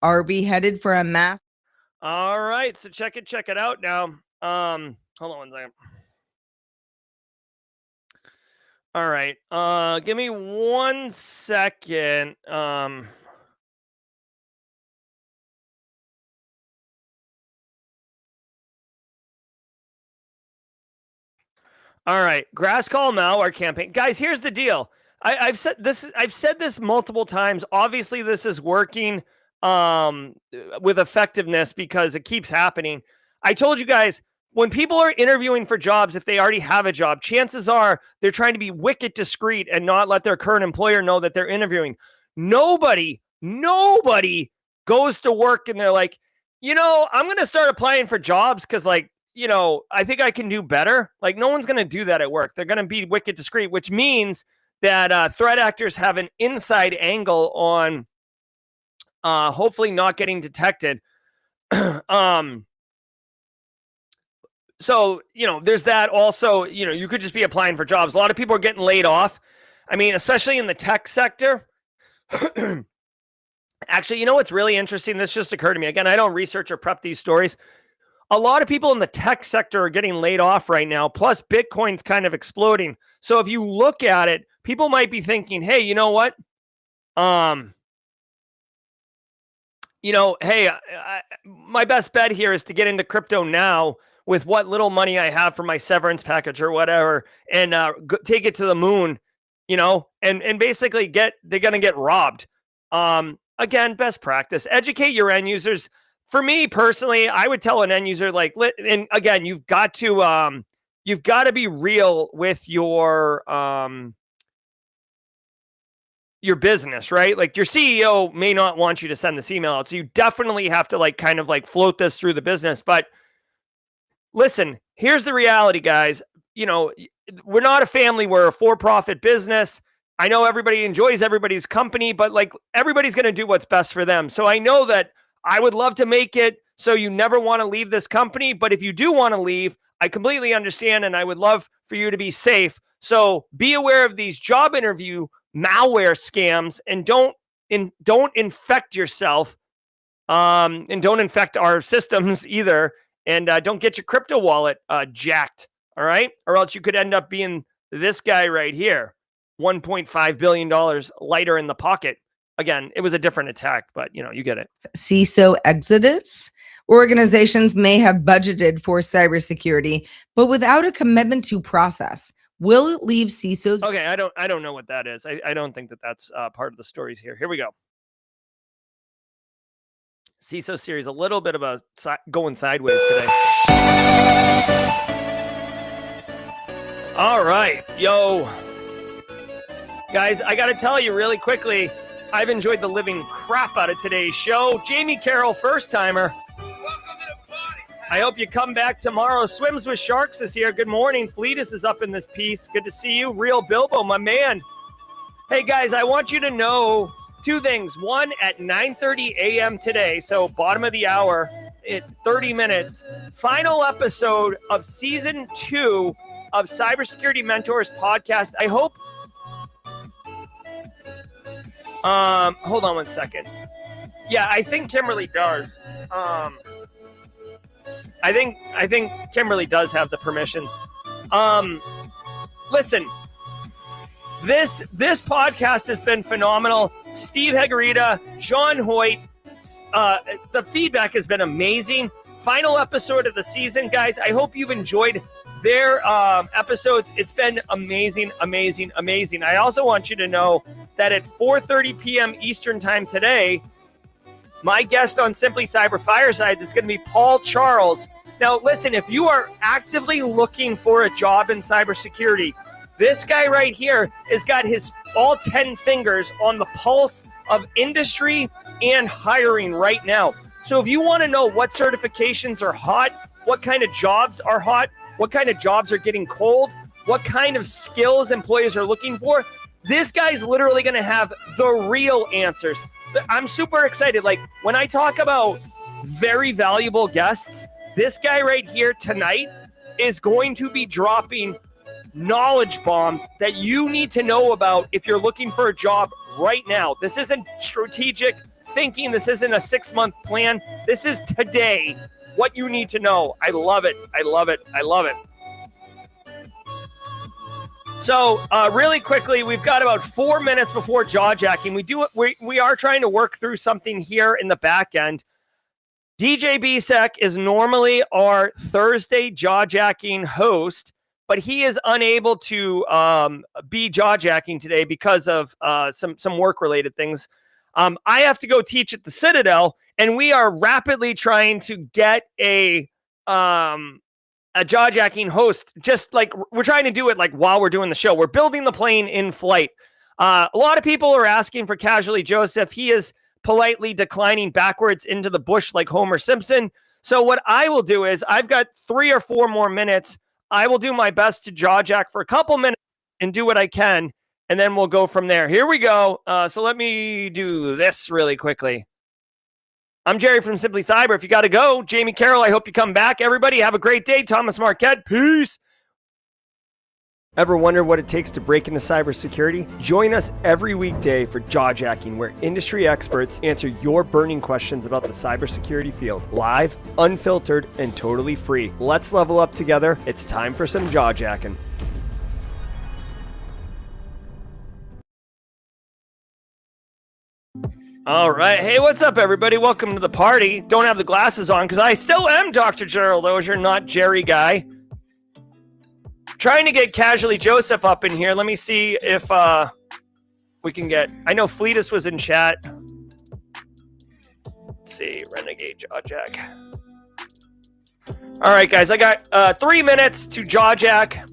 Are we headed for a mass? All right, so check it out now. Hold on one second. All right, give me 1 second. All right, Grayscale malware campaign, guys. Here's the deal. I've said this multiple times. Obviously, this is working with effectiveness because it keeps happening. I told you guys, when people are interviewing for jobs, if they already have a job, chances are they're trying to be wicked discreet and not let their current employer know that they're interviewing. Nobody goes to work and they're like, I'm going to start applying for jobs because I think I can do better. Like, no one's going to do that at work. They're going to be wicked discreet, which means that threat actors have an inside angle on hopefully not getting detected. So, there's that also. You could just be applying for jobs. A lot of people are getting laid off. I mean, especially in the tech sector. Actually, what's really interesting? This just occurred to me. Again, I don't research or prep these stories. A lot of people in the tech sector are getting laid off right now. Plus, Bitcoin's kind of exploding. So if you look at it, people might be thinking, hey, you know what? My best bet here is to get into crypto now with what little money I have for my severance package or whatever, and take it to the moon, and basically they're going to get robbed. Again, best practice, educate your end users. For me personally, I would tell an end user, and again, you've got to be real with your business, right? Like, your CEO may not want you to send this email out, so you definitely have to float this through the business. But listen, here's the reality, guys. We're not a family. We're a for-profit business. I know everybody enjoys everybody's company, but everybody's going to do what's best for them. So I know that I would love to make it so you never want to leave this company. But if you do want to leave, I completely understand, and I would love for you to be safe. So be aware of these job interview malware scams, and don't infect yourself, and don't infect our systems either. And don't get your crypto wallet jacked, all right? Or else you could end up being this guy right here, $1.5 billion lighter in the pocket. Again, it was a different attack, but you get it. CISO exodus. Organizations may have budgeted for cybersecurity, but without a commitment to process. Will it leave CISOs? Okay, I don't know what that is. I don't think that's part of the stories here. Here we go. CISO series, a little bit of a going sideways today. All right, yo. Guys, I got to tell you really quickly, I've enjoyed the living crap out of today's show. Jamie Carroll, first timer. Welcome to the party. I hope you come back tomorrow. Swims with Sharks is here. Good morning. Fleetus is up in this piece. Good to see you. Real Bilbo, my man. Hey, guys, I want you to know two things. One, at 9:30 a.m. today, so bottom of the hour, 30 minutes, final episode of season 2 of Cybersecurity Mentors podcast. I hope Hold on one second. Yeah, I think Kimberly does. I think Kimberly does have the permissions. Listen, this podcast has been phenomenal. Steve Hegarita, John Hoyt, the feedback has been amazing. Final episode of the season, guys. I hope you've enjoyed their episodes. It's been amazing. I also want you to know that at 4:30 p.m. Eastern time today, my guest on Simply Cyber Firesides is going to be Paul Charles. Now, listen, if you are actively looking for a job in cybersecurity, this guy right here has got his all 10 fingers on the pulse of industry and hiring right now. So if you want to know what certifications are hot, what kind of jobs are hot, what kind of jobs are getting cold, what kind of skills employers are looking for, this guy's literally going to have the real answers. I'm super excited. Like, when I talk about very valuable guests, this guy right here tonight is going to be dropping knowledge bombs that you need to know about if you're looking for a job right now. This isn't strategic thinking. This isn't a 6-month plan. This is today, what you need to know. I love it. So really quickly, we've got about 4 minutes before jaw jacking. We are trying to work through something here in the back end. DJ Bisek is normally our Thursday jaw jacking host, but he is unable to be jaw jacking today because of some work related things. I have to go teach at the Citadel, and we are rapidly trying to get a jaw-jacking host. Just like we're trying to do it like while we're doing the show. We're building the plane in flight. A lot of people are asking for Casually Joseph. He is politely declining backwards into the bush like Homer Simpson. So what I will do is, I've got 3 or 4 more minutes. I will do my best to jaw-jack for a couple minutes and do what I can, and then we'll go from there. Here we go. So let me do this really quickly. I'm Jerry from Simply Cyber. If you got to go, Jamie Carroll, I hope you come back. Everybody, have a great day. Thomas Marquette, peace. Ever wonder what it takes to break into cybersecurity? Join us every weekday for Jaw Jacking, where industry experts answer your burning questions about the cybersecurity field. Live, unfiltered, and totally free. Let's level up together. It's time for some jaw jacking. All right. Hey, what's up, everybody? Welcome to the party. Don't have the glasses on because I still am Dr. Gerald Auger, not Jerry Guy. Trying to get Casually Joseph up in here. Let me see if we can get... I know Fleetus was in chat. Let's see. Renegade Jaw Jack. All right, guys. I got 3 minutes to jaw jack.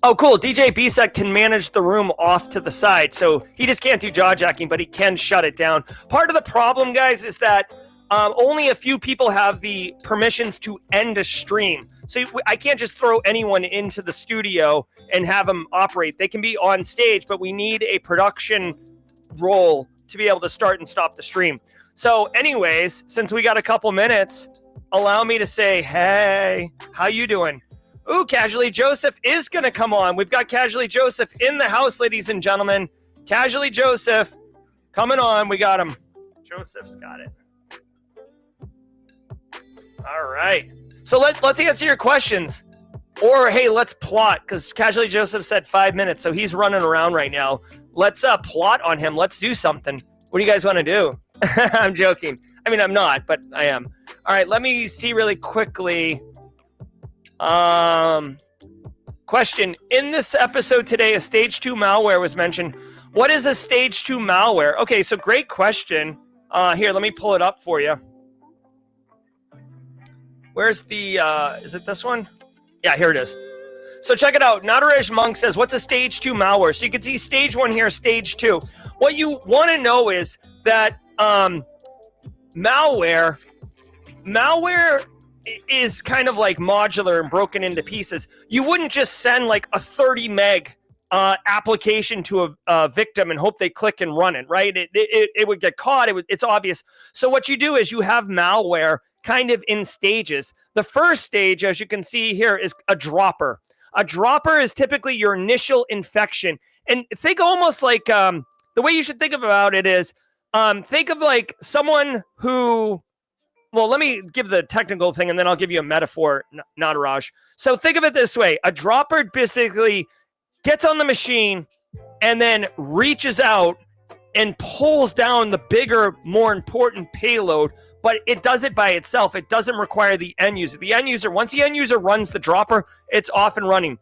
Oh, cool. DJ Bisek can manage the room off to the side. So he just can't do jaw jacking, but he can shut it down. Part of the problem, guys, is that only a few people have the permissions to end a stream. So I can't just throw anyone into the studio and have them operate. They can be on stage, but we need a production role to be able to start and stop the stream. So anyways, since we got a couple minutes, allow me to say, hey, how you doing? Ooh, Casually Joseph is going to come on. We've got Casually Joseph in the house, ladies and gentlemen. Casually Joseph coming on. We got him. Joseph's got it. All right. So let's answer your questions. Or, hey, let's plot, because Casually Joseph said 5 minutes, so he's running around right now. Let's plot on him. Let's do something. What do you guys want to do? I'm joking. I mean, I'm not, but I am. All right, let me see really quickly. Question. In this episode today, a stage 2 malware was mentioned. What is a stage 2 malware? Okay, so great question. Here, let me pull it up for you. Where's the, is it this one? Yeah, here it is. So check it out. Nadarej Monk says, what's a stage 2 malware? So you can see stage 1 here, stage 2. What you want to know is that malware is kind of like modular and broken into pieces. You wouldn't just send like a 30 meg application to a victim and hope they click and run it, right? It would get caught. It's obvious. So what you do is you have malware kind of in stages. The first stage, as you can see here, is a dropper. A dropper is typically your initial infection. And think almost like the the way you should think about it is, think of like someone who, well, let me give the technical thing and then I'll give you a metaphor, Nataraj. So think of it this way. A dropper basically gets on the machine and then reaches out and pulls down the bigger, more important payload, but it does it by itself. It doesn't require the end user. The end user, once the end user runs the dropper, it's off and running.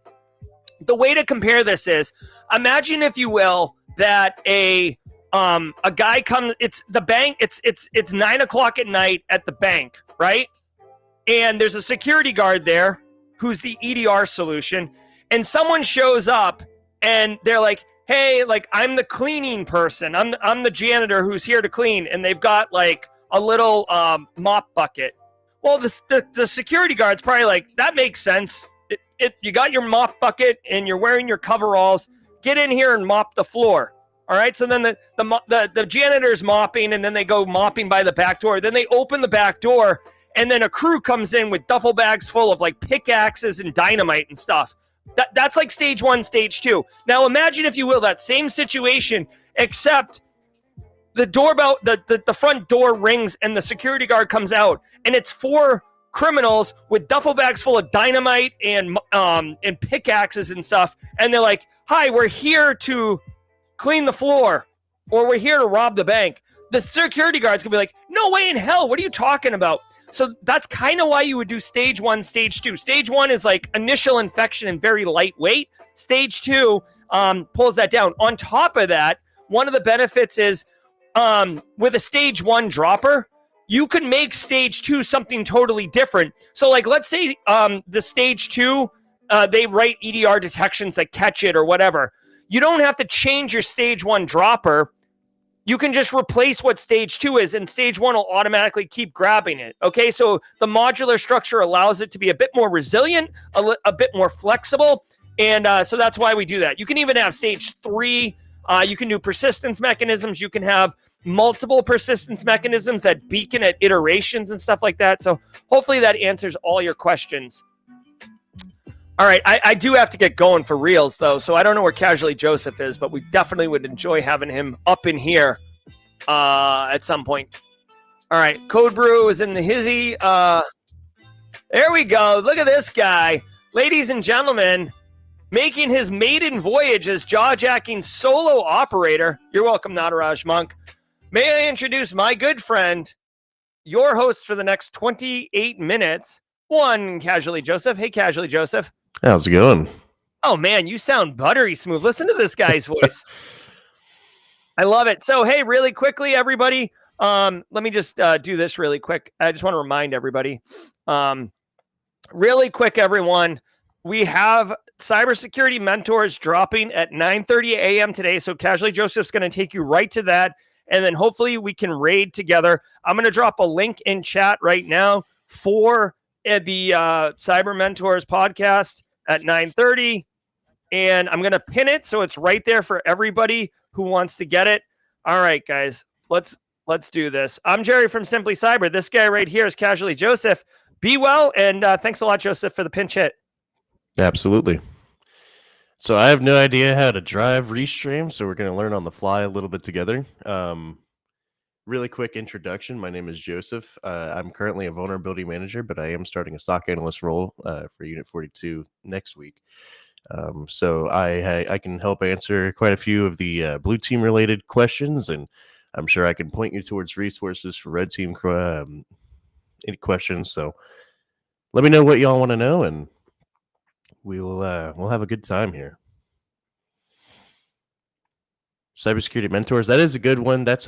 The way to compare this is, imagine, if you will, that a guy comes, it's the bank, it's 9 o'clock at night at the bank, right? And there's a security guard there who's the EDR solution, and someone shows up and they're like, hey, like, I'm the cleaning person. I'm the janitor who's here to clean. And they've got like a little mop bucket. Well, the security guard's probably like, that makes sense. You got your mop bucket and you're wearing your coveralls. Get in here and mop the floor. All right. So then the janitor's mopping, and then they go mopping by the back door. Then they open the back door, and then a crew comes in with duffel bags full of like pickaxes and dynamite and stuff. That's like stage 1, stage 2. Now imagine, if you will, that same situation, except the doorbell, the front door rings and the security guard comes out, and it's 4 criminals with duffel bags full of dynamite and pickaxes and stuff. And they're like, hi, we're here to clean the floor, or we're here to rob the bank. The security guard's gonna be like, no way in hell, what are you talking about? So that's kind of why you would do stage 1, stage 2. Stage 1 is like initial infection and very lightweight. Stage 2 pulls that down. On top of that, one of the benefits is with a stage 1 dropper, you can make stage 2 something totally different. So like, let's say the stage 2, they write EDR detections that catch it or whatever. You don't have to change your stage 1 dropper. You can just replace what stage 2 is, and stage 1 will automatically keep grabbing it. Okay, so the modular structure allows it to be a bit more resilient, a bit more flexible, and so that's why we do that. You can even have stage 3. You can do persistence mechanisms. You can have multiple persistence mechanisms that beacon at iterations and stuff like that. So hopefully that answers all your questions. All right, I do have to get going for reals, though, so I don't know where Casually Joseph is, but we definitely would enjoy having him up in here at some point. All right, Code Brew is in the hizzy. There we go. Look at this guy. Ladies and gentlemen, making his maiden voyage as jaw-jacking solo operator. You're welcome, Nataraj Monk. May I introduce my good friend, your host for the next 28 minutes, one Casually Joseph. Hey, Casually Joseph. How's it going? Oh, man, you sound buttery smooth. Listen to this guy's voice. I love it. So, hey, really quickly, everybody, let me just do this really quick. I just want to remind everybody, really quick, everyone, we have cybersecurity mentors dropping at 9:30 a.m. today. So Casually Joseph's going to take you right to that. And then hopefully we can raid together. I'm going to drop a link in chat right now for the Cyber Mentors podcast at 9:30. And I'm going to pin it so it's right there for everybody who wants to get it. All right, guys, let's do this. I'm Jerry from Simply Cyber. This guy right here is Casually Joseph. Be well, and thanks a lot, Joseph, for the pinch hit. Absolutely. So I have no idea how to drive Restream, so we're going to learn on the fly a little bit together. Really quick introduction. My name is Joseph. I'm currently a vulnerability manager, but I am starting a SOC analyst role for Unit 42 next week. So I can help answer quite a few of the blue team related questions, and I'm sure I can point you towards resources for red team any questions. So let me know what y'all want to know, and we'll have a good time here. Cybersecurity mentors. That is a good one. That's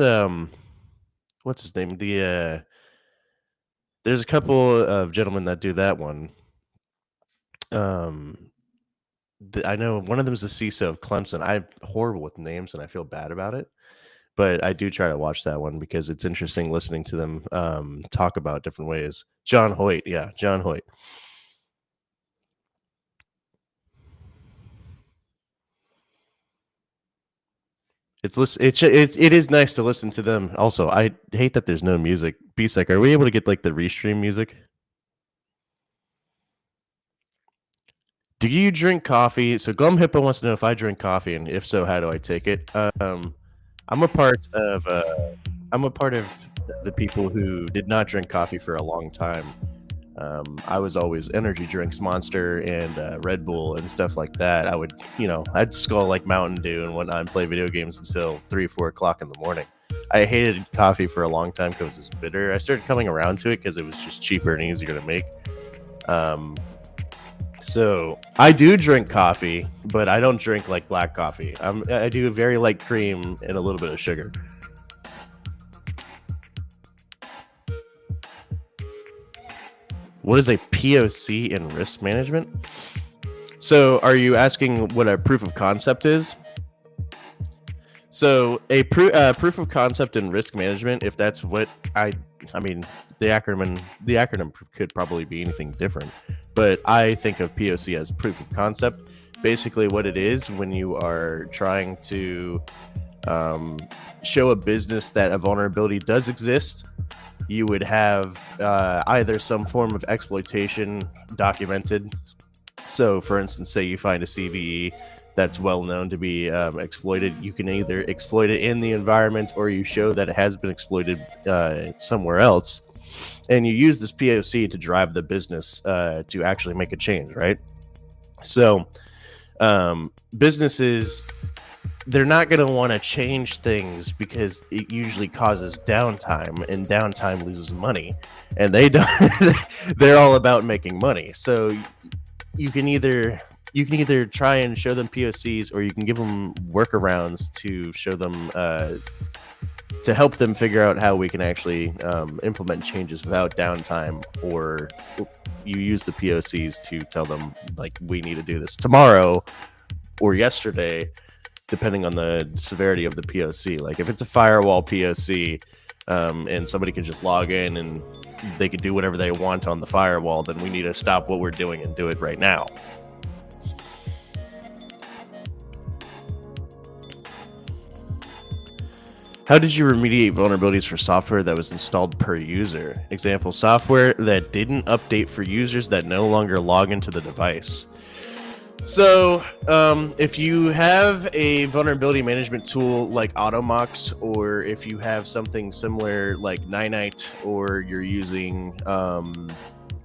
what's his name? There's a couple of gentlemen that do that one. I know one of them is the CISO of Clemson. I'm horrible with names, and I feel bad about it. But I do try to watch that one because it's interesting listening to them talk about different ways. John Hoyt. Yeah, John Hoyt. It is nice to listen to them. Also, I hate that there's no music. B-Sec, are we able to get like the Restream music? Do you drink coffee? So Glum Hippo wants to know if I drink coffee, and if so, how do I take it? I'm a part of the people who did not drink coffee for a long time. I was always energy drinks, Monster and Red Bull and stuff like that. I'd skull like Mountain Dew and whatnot and play video games until 3 or 4 o'clock in the morning. I hated coffee for a long time because it's bitter. I started coming around to it because it was just cheaper and easier to make. So I do drink coffee, but I don't drink like black coffee. I do very light cream and a little bit of sugar. What is a POC in risk management? So are you asking what a proof of concept is? So a proof of concept in risk management, if that's what I mean, the acronym could probably be anything different, but I think of POC as proof of concept. Basically what it is when you are trying to show a business that a vulnerability does exist, you would have either some form of exploitation documented. So for instance, say you find a CVE that's well known to be exploited. You can either exploit it in the environment or you show that it has been exploited somewhere else. And you use this POC to drive the business to actually make a change, right? So businesses, they're not going to want to change things because it usually causes downtime, and downtime loses money, and they don't. They're all about making money. So you can either try and show them POCs, or you can give them workarounds to show them to help them figure out how we can actually implement changes without downtime, or you use the POCs to tell them like we need to do this tomorrow or yesterday, depending on the severity of the POC. Like if it's a firewall POC and somebody can just log in and they can do whatever they want on the firewall, then we need to stop what we're doing and do it right now. How did you remediate vulnerabilities for software that was installed per user? Example, software that didn't update for users that no longer log into the device. So if you have a vulnerability management tool like Automox, or if you have something similar like Ninite, or you're using,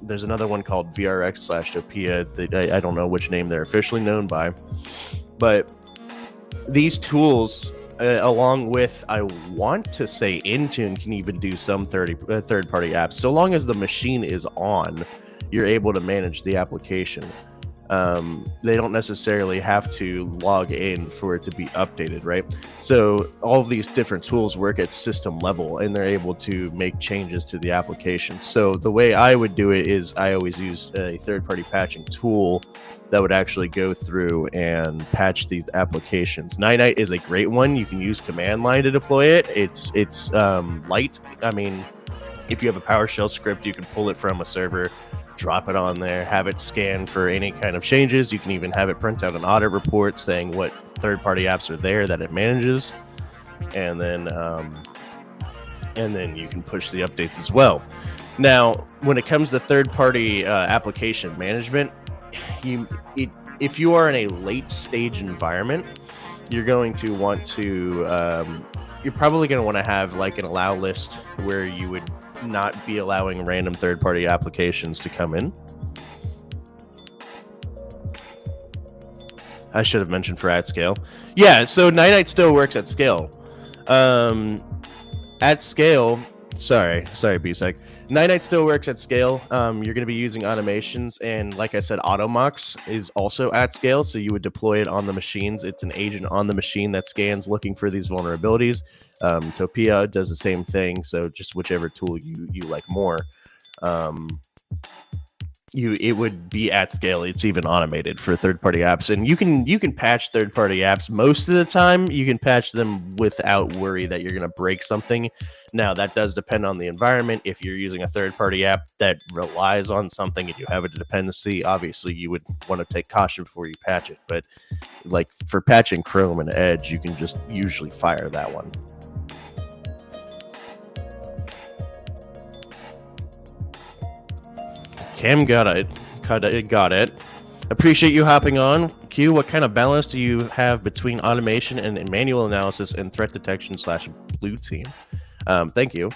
there's another one called VRX/Opia. I don't know which name they're officially known by, but these tools, along with, I want to say Intune, can even do some third-party apps. So long as the machine is on, you're able to manage the application. They don't necessarily have to log in for it to be updated, right? So all of these different tools work at system level, and they're able to make changes to the application. So the way I would do it is I always use a third-party patching tool that would actually go through and patch these applications. Ninite is a great one. You can use command line to deploy it. It's light. I mean, if you have a PowerShell script, you can pull it from a server, drop it on there, have it scan for any kind of changes. You can even have it print out an audit report saying what third-party apps are there that it manages, and then you can push the updates as well. Now, when it comes to third-party application management, if you are in a late-stage environment, you're going to want to you're probably going to want to have like an allow list where you would not be allowing random third-party applications to come in. I should have mentioned for at scale. Yeah, so Ninite still works at scale. At scale, sorry, BSEC. Ninite still works at scale. You're going to be using automations, and like I said, Automox is also at scale, so you would deploy it on the machines. It's an agent on the machine that scans looking for these vulnerabilities. Topia does the same thing, so just whichever tool you like more. It would be at scale. It's even automated for third-party apps, and you can patch third-party apps most of the time. You can patch them without worry that you're going to break something. Now, that does depend on the environment. If you're using a third-party app that relies on something and you have a dependency, obviously you would want to take caution before you patch it. But like for patching Chrome and Edge, you can just usually fire that one. Cam got it. Appreciate you hopping on. Q, what kind of balance do you have between automation and manual analysis and threat detection / blue team? Thank you.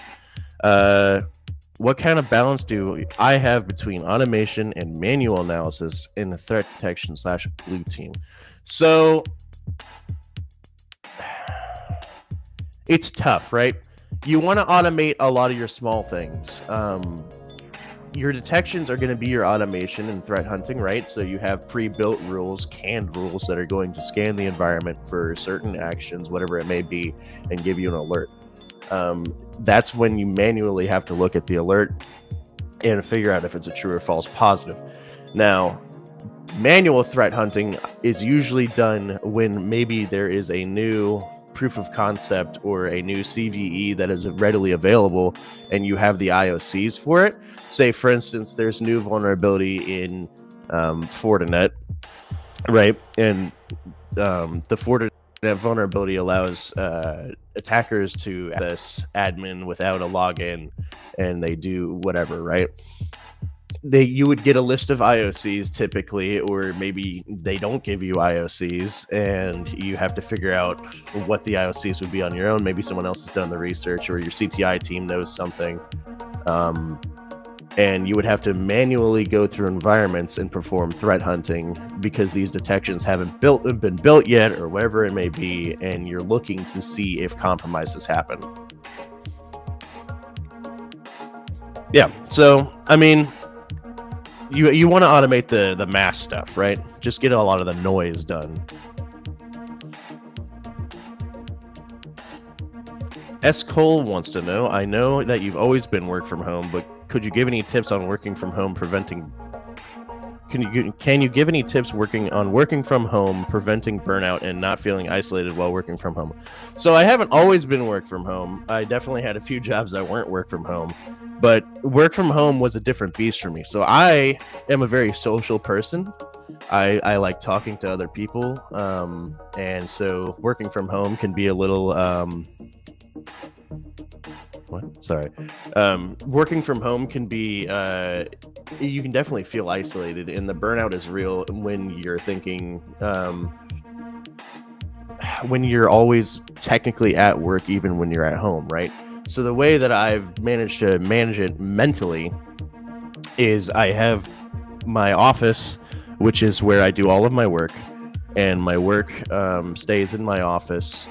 What kind of balance do I have between automation and manual analysis in the threat detection / blue team? So it's tough, right? You want to automate a lot of your small things. Your detections are going to be your automation and threat hunting, right? So you have pre-built rules, canned rules that are going to scan the environment for certain actions, whatever it may be, and give you an alert. That's when you manually have to look at the alert and figure out if it's a true or false positive. Now, manual threat hunting is usually done when maybe there is a new proof of concept or a new CVE that is readily available and you have the IOCs for it. Say, for instance, there's new vulnerability in Fortinet, right? And the Fortinet vulnerability allows attackers to access admin without a login, and they do whatever, right? You would get a list of IOCs typically, or maybe they don't give you IOCs, and you have to figure out what the IOCs would be on your own. Maybe someone else has done the research, or your CTI team knows something. And you would have to manually go through environments and perform threat hunting because these detections haven't been built yet, or whatever it may be, and you're looking to see if compromises happen. Yeah, so I mean, you want to automate the mass stuff, right? Just get a lot of the noise done. S. Cole wants to know, I know that you've always been work from home, but could you give any tips on working from home preventing... Can you give any tips on working from home, preventing burnout, and not feeling isolated while working from home? So I haven't always been work from home. I definitely had a few jobs that weren't work from home, but work from home was a different beast for me. So I am a very social person. I like talking to other people, and so working from home can be a little... working from home can be you can definitely feel isolated, and the burnout is real when you're thinking when you're always technically at work even when you're at home, right? So the way that I've managed to manage it mentally is I have my office, which is where I do all of my work, and my work stays in my office,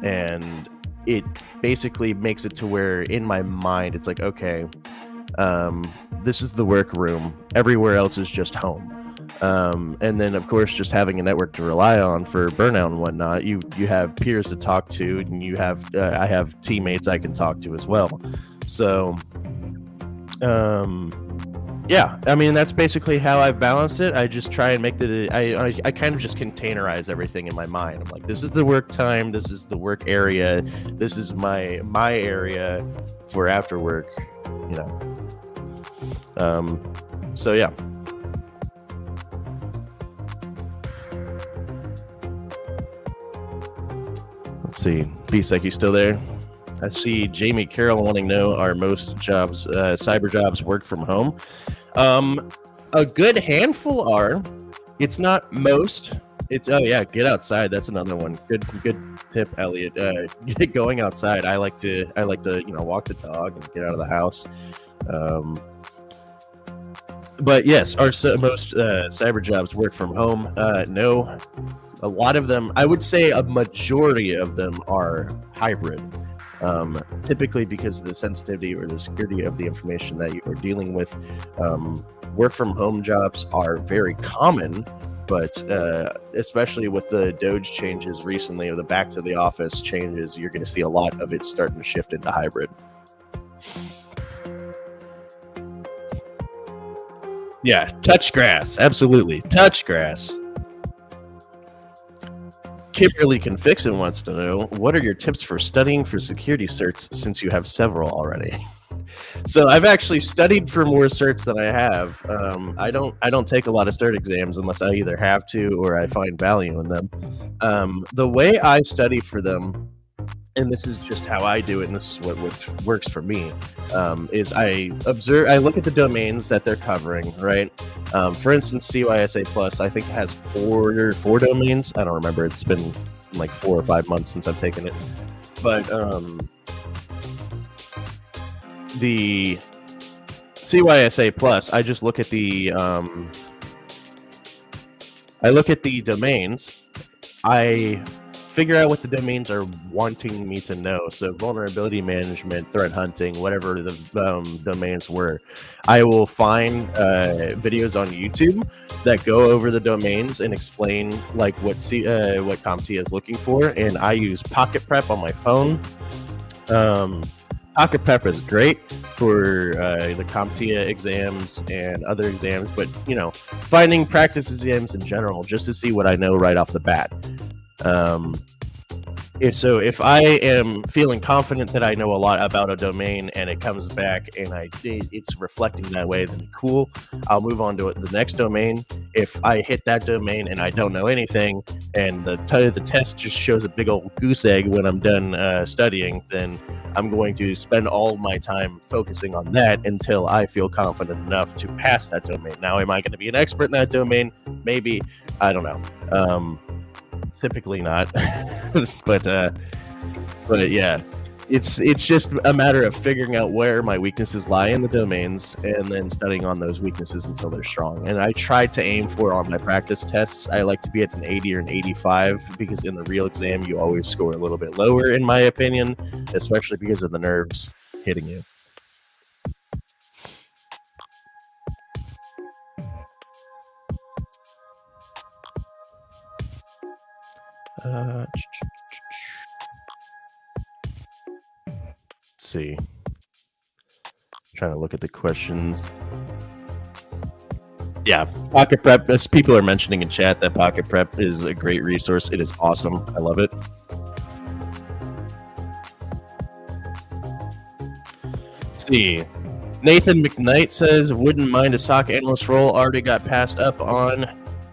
and it basically makes it to where in my mind it's like, okay, this is the work room, everywhere else is just home. And then of course just having a network to rely on for burnout and whatnot, you have peers to talk to, and you have I have teammates I can talk to as well. So yeah, I mean, that's basically how I've balanced it. I just try and make I kind of just containerize everything in my mind. I'm like, this is the work time, this is the work area, this is my area for after work, you know. So yeah. Let's see, B-Sec, you still there? I see Jamie Carroll wanting to know, are most jobs, cyber jobs, work from home? A good handful are. It's not most. It's, oh yeah, get outside. That's another one. Good tip, Elliot. Going outside. I like to walk the dog and get out of the house. But yes, most cyber jobs work from home. No, a lot of them, I would say a majority of them are hybrid. Typically because of the sensitivity or the security of the information that you are dealing with. Work from home jobs are very common, but especially with the Doge changes recently, or the back to the office changes, you're going to see a lot of it starting to shift into hybrid. Yeah, touch grass. Absolutely. Touch grass. Kimberly Can Fix It wants to know, what are your tips for studying for security certs since you have several already? So I've actually studied for more certs than I have. I don't take a lot of cert exams unless I either have to or I find value in them. The way I study for them and this is just how I do it, and this is what works for me, is I look at the domains that they're covering, right? For instance, CYSA Plus, I think it has four domains. I don't remember. It's been like 4 or 5 months since I've taken it. But the CYSA Plus, I just look at the domains. I figure out what the domains are wanting me to know. So vulnerability management, threat hunting, whatever the domains were. I will find videos on YouTube that go over the domains and explain like what CompTIA is looking for. And I use Pocket Prep on my phone. Pocket Prep is great for the CompTIA exams and other exams, but finding practice exams in general just to see what I know right off the bat. So if I am feeling confident that I know a lot about a domain and it comes back and it's reflecting that way, then cool, I'll move on to the next domain. If I hit that domain and I don't know anything and the test just shows a big old goose egg when I'm done studying, then I'm going to spend all my time focusing on that until I feel confident enough to pass that domain. Now, am I going to be an expert in that domain? Maybe. I don't know. Typically not, but yeah, it's just a matter of figuring out where my weaknesses lie in the domains and then studying on those weaknesses until they're strong. And I try to aim for, on my practice tests, I like to be at an 80 or an 85, because in the real exam you always score a little bit lower, in my opinion, especially because of the nerves hitting you. Let's see. Trying to look at the questions. Yeah, Pocket Prep. As people are mentioning in chat, that Pocket Prep is a great resource. It is awesome. I love it. Let's see. Nathan McKnight says, wouldn't mind a SOC analyst role. Already got passed up on.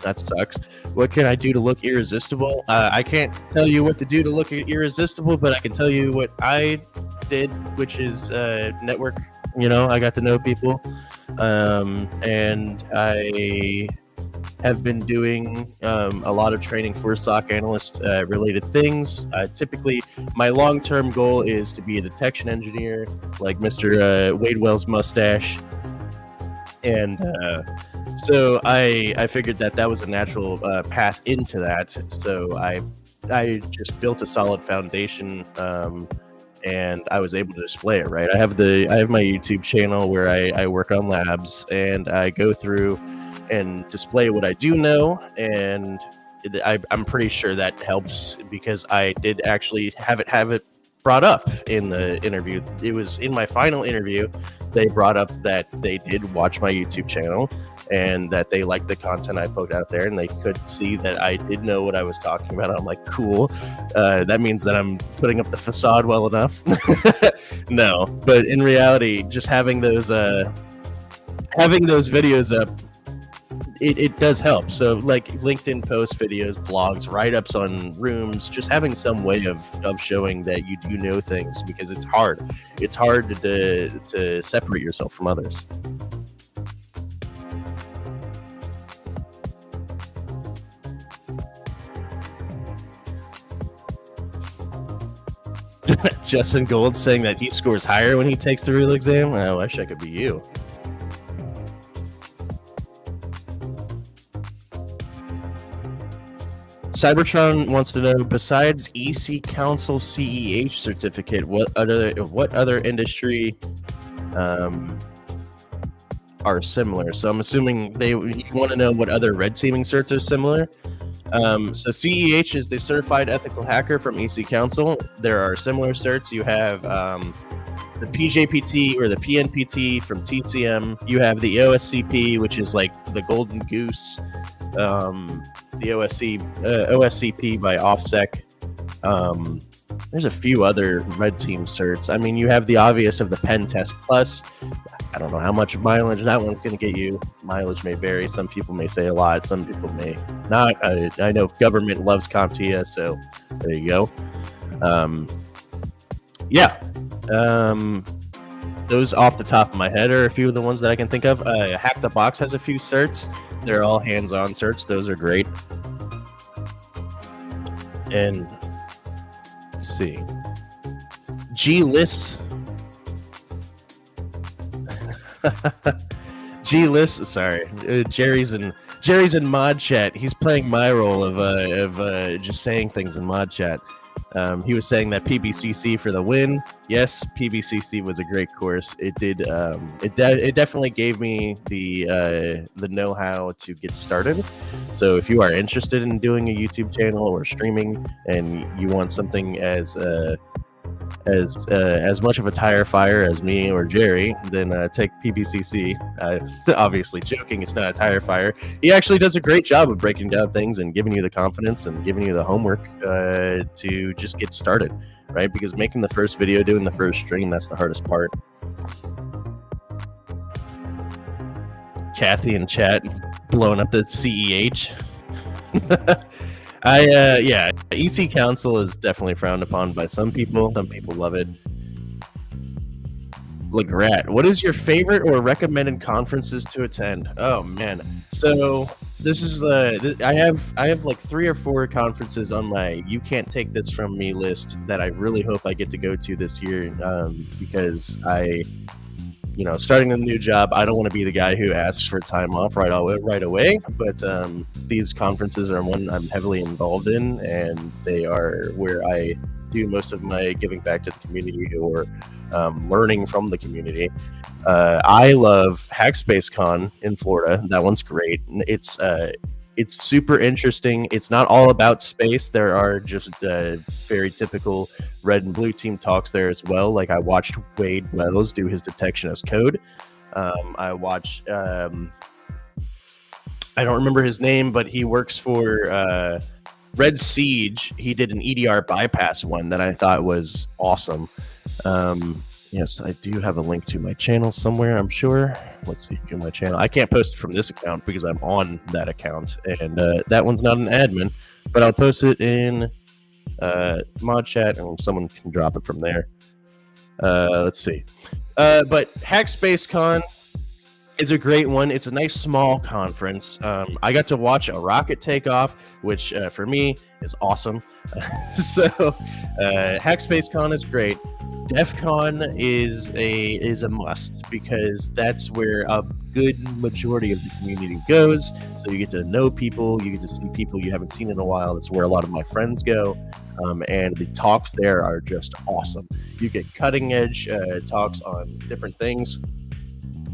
That sucks. What can I do to look irresistible? I can't tell you what to do to look irresistible, but I can tell you what I did, which is network. I got to know people, and I have been doing a lot of training for SOC analyst related things. Typically, my long-term goal is to be a detection engineer, like Mr. Wadewell's mustache, and so I figured that was a natural path into that. So I just built a solid foundation, and I was able to display it. Right, I have my YouTube channel where I work on labs, and I go through and display what I do know, and I'm pretty sure that helps, because I did actually have it brought up in the interview. It was in my final interview. They brought up that they did watch my YouTube channel and that they liked the content I put out there, and they could see that I did know what I was talking about. I'm like, cool. That means that I'm putting up the facade well enough. No, but in reality, just having those videos up, it does help. So like LinkedIn post videos, blogs, write-ups on rooms, just having some way of showing that you do know things, because it's hard. It's hard to separate yourself from others. Justin Gold saying that he scores higher when he takes the real exam. I wish I could be you. Cybertron wants to know, besides EC Council CEH certificate, what other industry are similar? So I'm assuming you want to know what other red teaming certs are similar. So CEH is the Certified Ethical Hacker from EC Council. There are similar certs. You have the PJPT or the PNPT from TCM. You have the OSCP, which is like the Golden Goose. The OSCP by OffSec. There's a few other red team certs. I mean, you have the obvious of the Pen Test Plus. I don't know how much mileage that one's going to get you. Mileage may vary. Some people may say a lot. Some people may not. I know government loves CompTIA, so there you go. Yeah. Those off the top of my head are a few of the ones that I can think of. Hack the Box has a few certs. They're all hands-on certs. Those are great. And let's see. G-List. G-List, sorry. Jerry's in mod chat. He's playing my role of just saying things in mod chat. He was saying that PBCC for the win. Yes, PBCC was a great course. It did. It definitely gave me the know-how to get started. So if you are interested in doing a YouTube channel or streaming, and you want something as much of a tire fire as me or Jerry, then take PBCC. Obviously joking, it's not a tire fire. He actually does a great job of breaking down things and giving you the confidence and giving you the homework to just get started, right? Because making the first video, doing the first stream, that's the hardest part. Kathy in chat blowing up the CEH. Yeah, EC Council is definitely frowned upon by some people. Some people love it. Legrat, what is your favorite or recommended conferences to attend? Oh man, so this is I have like 3 or 4 conferences on my "you can't take this from me" list that I really hope I get to go to this year, because starting a new job, I don't want to be the guy who asks for time off right away. But these conferences are one I'm heavily involved in, and they are where I do most of my giving back to the community or learning from the community. I love HackSpaceCon in Florida. That one's great. It's super interesting. It's not all about space. There are just very typical red and blue team talks there as well. Like I watched Wade Wells do his detection as code. I watched, I don't remember his name, but he works for Red Siege. He did an EDR bypass one that I thought was awesome. Yes, I do have a link to my channel somewhere, I'm sure. Let's see, my channel. I can't post it from this account because I'm on that account, and that one's not an admin, but I'll post it in mod chat, and someone can drop it from there. Let's see. But HackSpaceCon is a great one. It's a nice small conference. I got to watch a rocket take off, which for me is awesome. So HackSpaceCon is great. DEF CON is a must, because that's where a good majority of the community goes. So you get to know people, you get to see people you haven't seen in a while. That's where a lot of my friends go, and the talks there are just awesome. You get cutting edge talks on different things.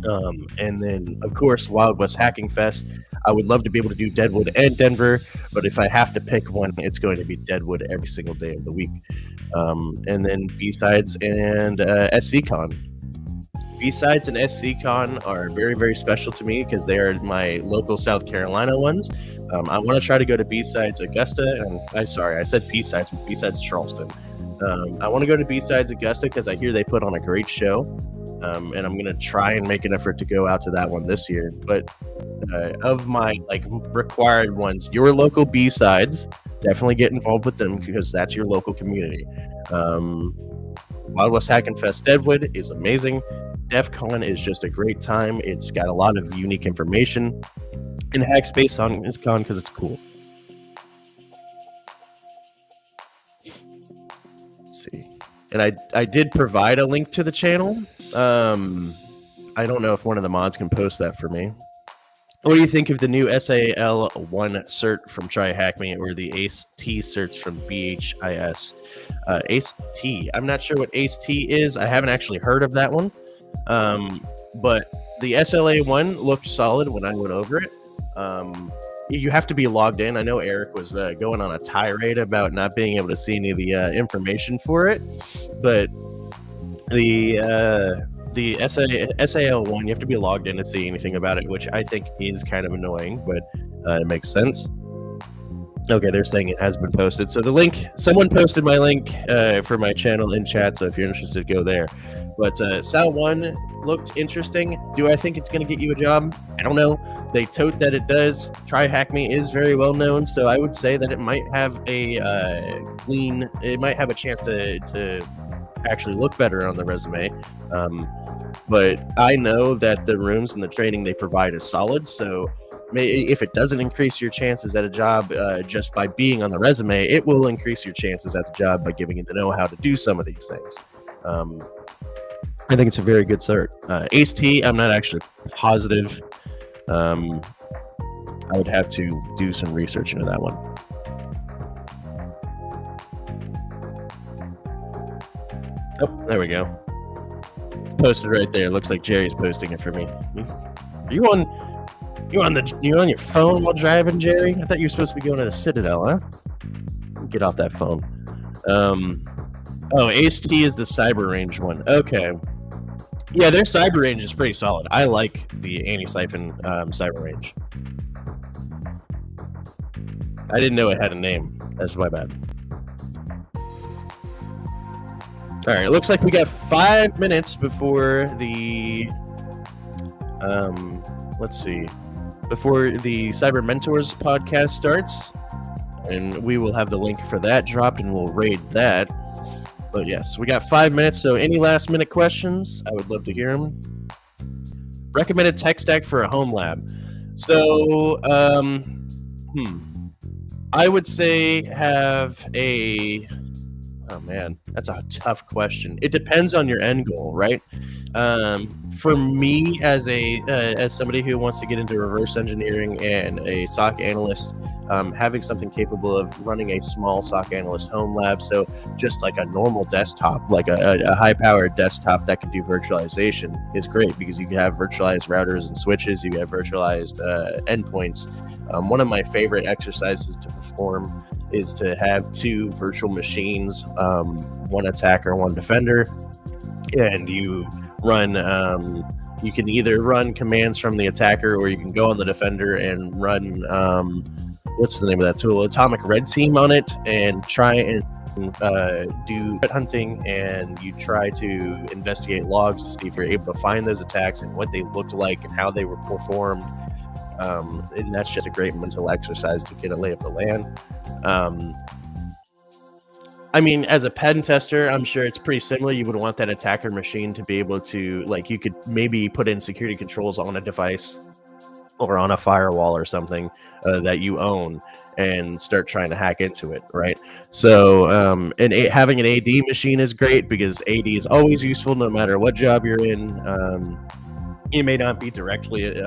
And then, of course, Wild West Hacking Fest. I would love to be able to do Deadwood and Denver, but if I have to pick one, it's going to be Deadwood every single day of the week. And then B-Sides and SCCon. B-Sides and SCCon are very, very special to me because they are my local South Carolina ones. I want to try to go to B-Sides Augusta, and I said B-Sides, but B-Sides Charleston. I want to go to B-Sides Augusta because I hear they put on a great show. And I'm going to try and make an effort to go out to that one this year. But of my required ones, your local B-Sides, definitely get involved with them because that's your local community. Wild West Hacking Fest Deadwood is amazing. DEF CON is just a great time. It's got a lot of unique information. And HackSpaceCon is con because it's cool. Let's see. And I did provide a link to the channel. I don't know if one of the mods can post that for me. What do you think of the new SAL1 cert from Try Hack Me or the ACE-T certs from BHIS? ACE-T. I'm not sure what ACE-T is. I haven't actually heard of that one. But the SLA1 looked solid when I went over it. You have to be logged in. I know Eric was going on a tirade about not being able to see any of the information for it, but the SAL1, you have to be logged in to see anything about it, which I think is kind of annoying, but it makes sense. Okay, they're saying it has been posted. So the link, someone posted my link for my channel in chat, so if you're interested, go there. But SAL1 looked interesting. Do I think it's going to get you a job? I don't know. They tote that it does. Try Hack Me is very well known, so I would say that it might have a it might have a chance to actually look better on the resume. But I know that the rooms and the training they provide is solid. So if it doesn't increase your chances at a job just by being on the resume, it will increase your chances at the job by giving you the know-how to do some of these things. I think it's a very good cert. ACE-T, I'm not actually positive. I would have to do some research into that one. Oh, there we go. Posted right there. Looks like Jerry's posting it for me. Are you on your phone while driving, Jerry? I thought you were supposed to be going to the Citadel, huh? Get off that phone. Oh, ACE-T is the cyber range one. Okay. Yeah, their cyber range is pretty solid. I like the Antisyphon cyber range. I didn't know it had a name. That's my bad. All right, it looks like we got 5 minutes before the let's see, before the Cyber Mentors podcast starts, and we will have the link for that dropped, and we'll raid that. But yes, we got 5 minutes. So any last minute questions? I would love to hear them. Recommended tech stack for a home lab. So I would say have a. Oh man, that's a tough question. It depends on your end goal, right? For me, as somebody who wants to get into reverse engineering and a SOC analyst, having something capable of running a small SOC analyst home lab, so just like a normal desktop, like a high-powered desktop that can do virtualization, is great because you can have virtualized routers and switches, you have virtualized endpoints. One of my favorite exercises to perform is to have 2 virtual machines, one attacker, one defender, and you run. You can either run commands from the attacker, or you can go on the defender and run. What's the name of that tool? Atomic Red Team on it, and try and do threat hunting, and you try to investigate logs to see if you're able to find those attacks and what they looked like and how they were performed. And that's just a great mental exercise to get a lay of the land. I mean, as a pen tester, I'm sure it's pretty similar. You would want that attacker machine to be able to, like, you could maybe put in security controls on a device or on a firewall or something that you own and start trying to hack into it, right? So having an AD machine is great because AD is always useful no matter what job you're in. You may not be directly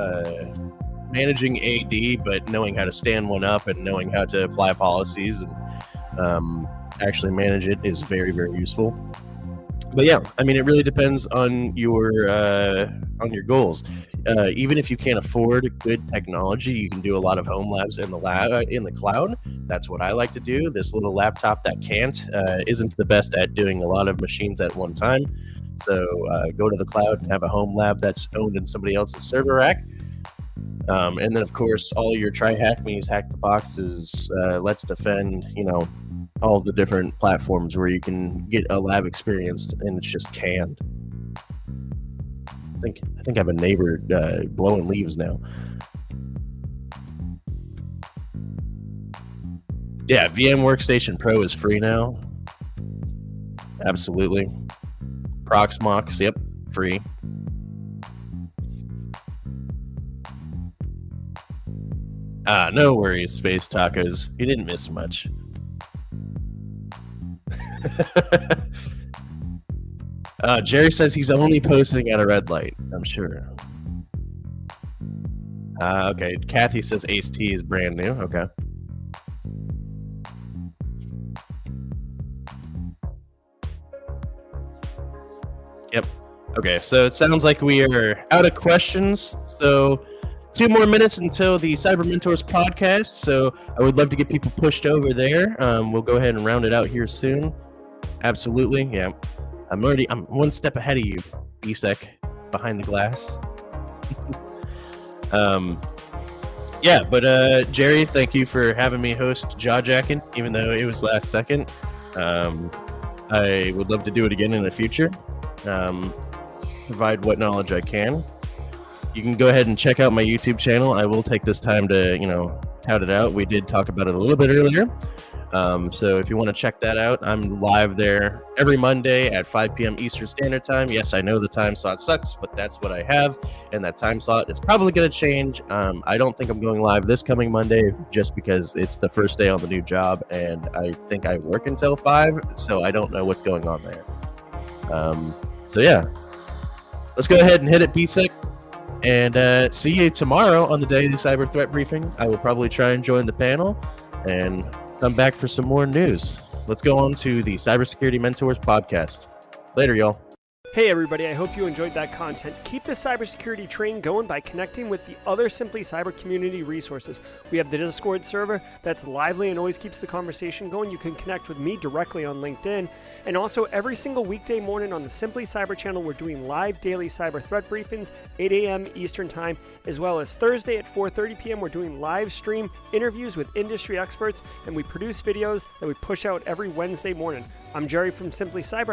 managing AD, but knowing how to stand one up and knowing how to apply policies and actually manage it is very, very useful. But yeah, I mean, it really depends on your goals. Even if you can't afford good technology, you can do a lot of home labs in the cloud. That's what I like to do. This little laptop that can't isn't the best at doing a lot of machines at one time. So go to the cloud and have a home lab that's owned in somebody else's server rack. And then, of course, all your try hack me's, hack the boxes, let's defend, all the different platforms where you can get a lab experience and it's just canned. I think I have a neighbor blowing leaves now. Yeah, VM Workstation Pro is free now. Absolutely. Proxmox, yep, free. No worries, Space Tacos. You didn't miss much. Jerry says he's only posting at a red light. I'm sure. Okay. Kathy says ACE-T is brand new. Okay. Yep. Okay. So it sounds like we are out of questions. So 2 more minutes until the Cyber Mentors podcast. So I would love to get people pushed over there. We'll go ahead and round it out here soon. Absolutely. Yeah. I'm 1 step ahead of you, BSEC, behind the glass. Yeah, but Jerry, thank you for having me host Jawjacking, even though it was last second. I would love to do it again in the future. Provide what knowledge I can. You can go ahead and check out my YouTube channel. I will take this time to, touted out. We did talk about it a little bit earlier. So if you want to check that out, I'm live there every Monday at 5 p.m. Eastern Standard Time. Yes, I know the time slot sucks, but that's what I have, and that time slot is probably going to change. I don't think I'm going live this coming Monday just because it's the first day on the new job, and I think I work until 5, so I don't know what's going on there. So yeah, let's go ahead and hit it, PSEC, and see you tomorrow on the Daily Cyber Threat Briefing. I will probably try and join the panel and come back for some more news. Let's go on to the Cybersecurity Mentors podcast. Later, y'all. Hey everybody, I hope you enjoyed that content. Keep the cybersecurity train going by connecting with the other Simply Cyber community resources. We have the Discord server that's lively and always keeps the conversation going. You can connect with me directly on LinkedIn. And also every single weekday morning on the Simply Cyber channel, we're doing live daily cyber threat briefings, 8 a.m. Eastern time, as well as Thursday at 4:30 p.m. We're doing live stream interviews with industry experts, and we produce videos that we push out every Wednesday morning. I'm Jerry from Simply Cyber.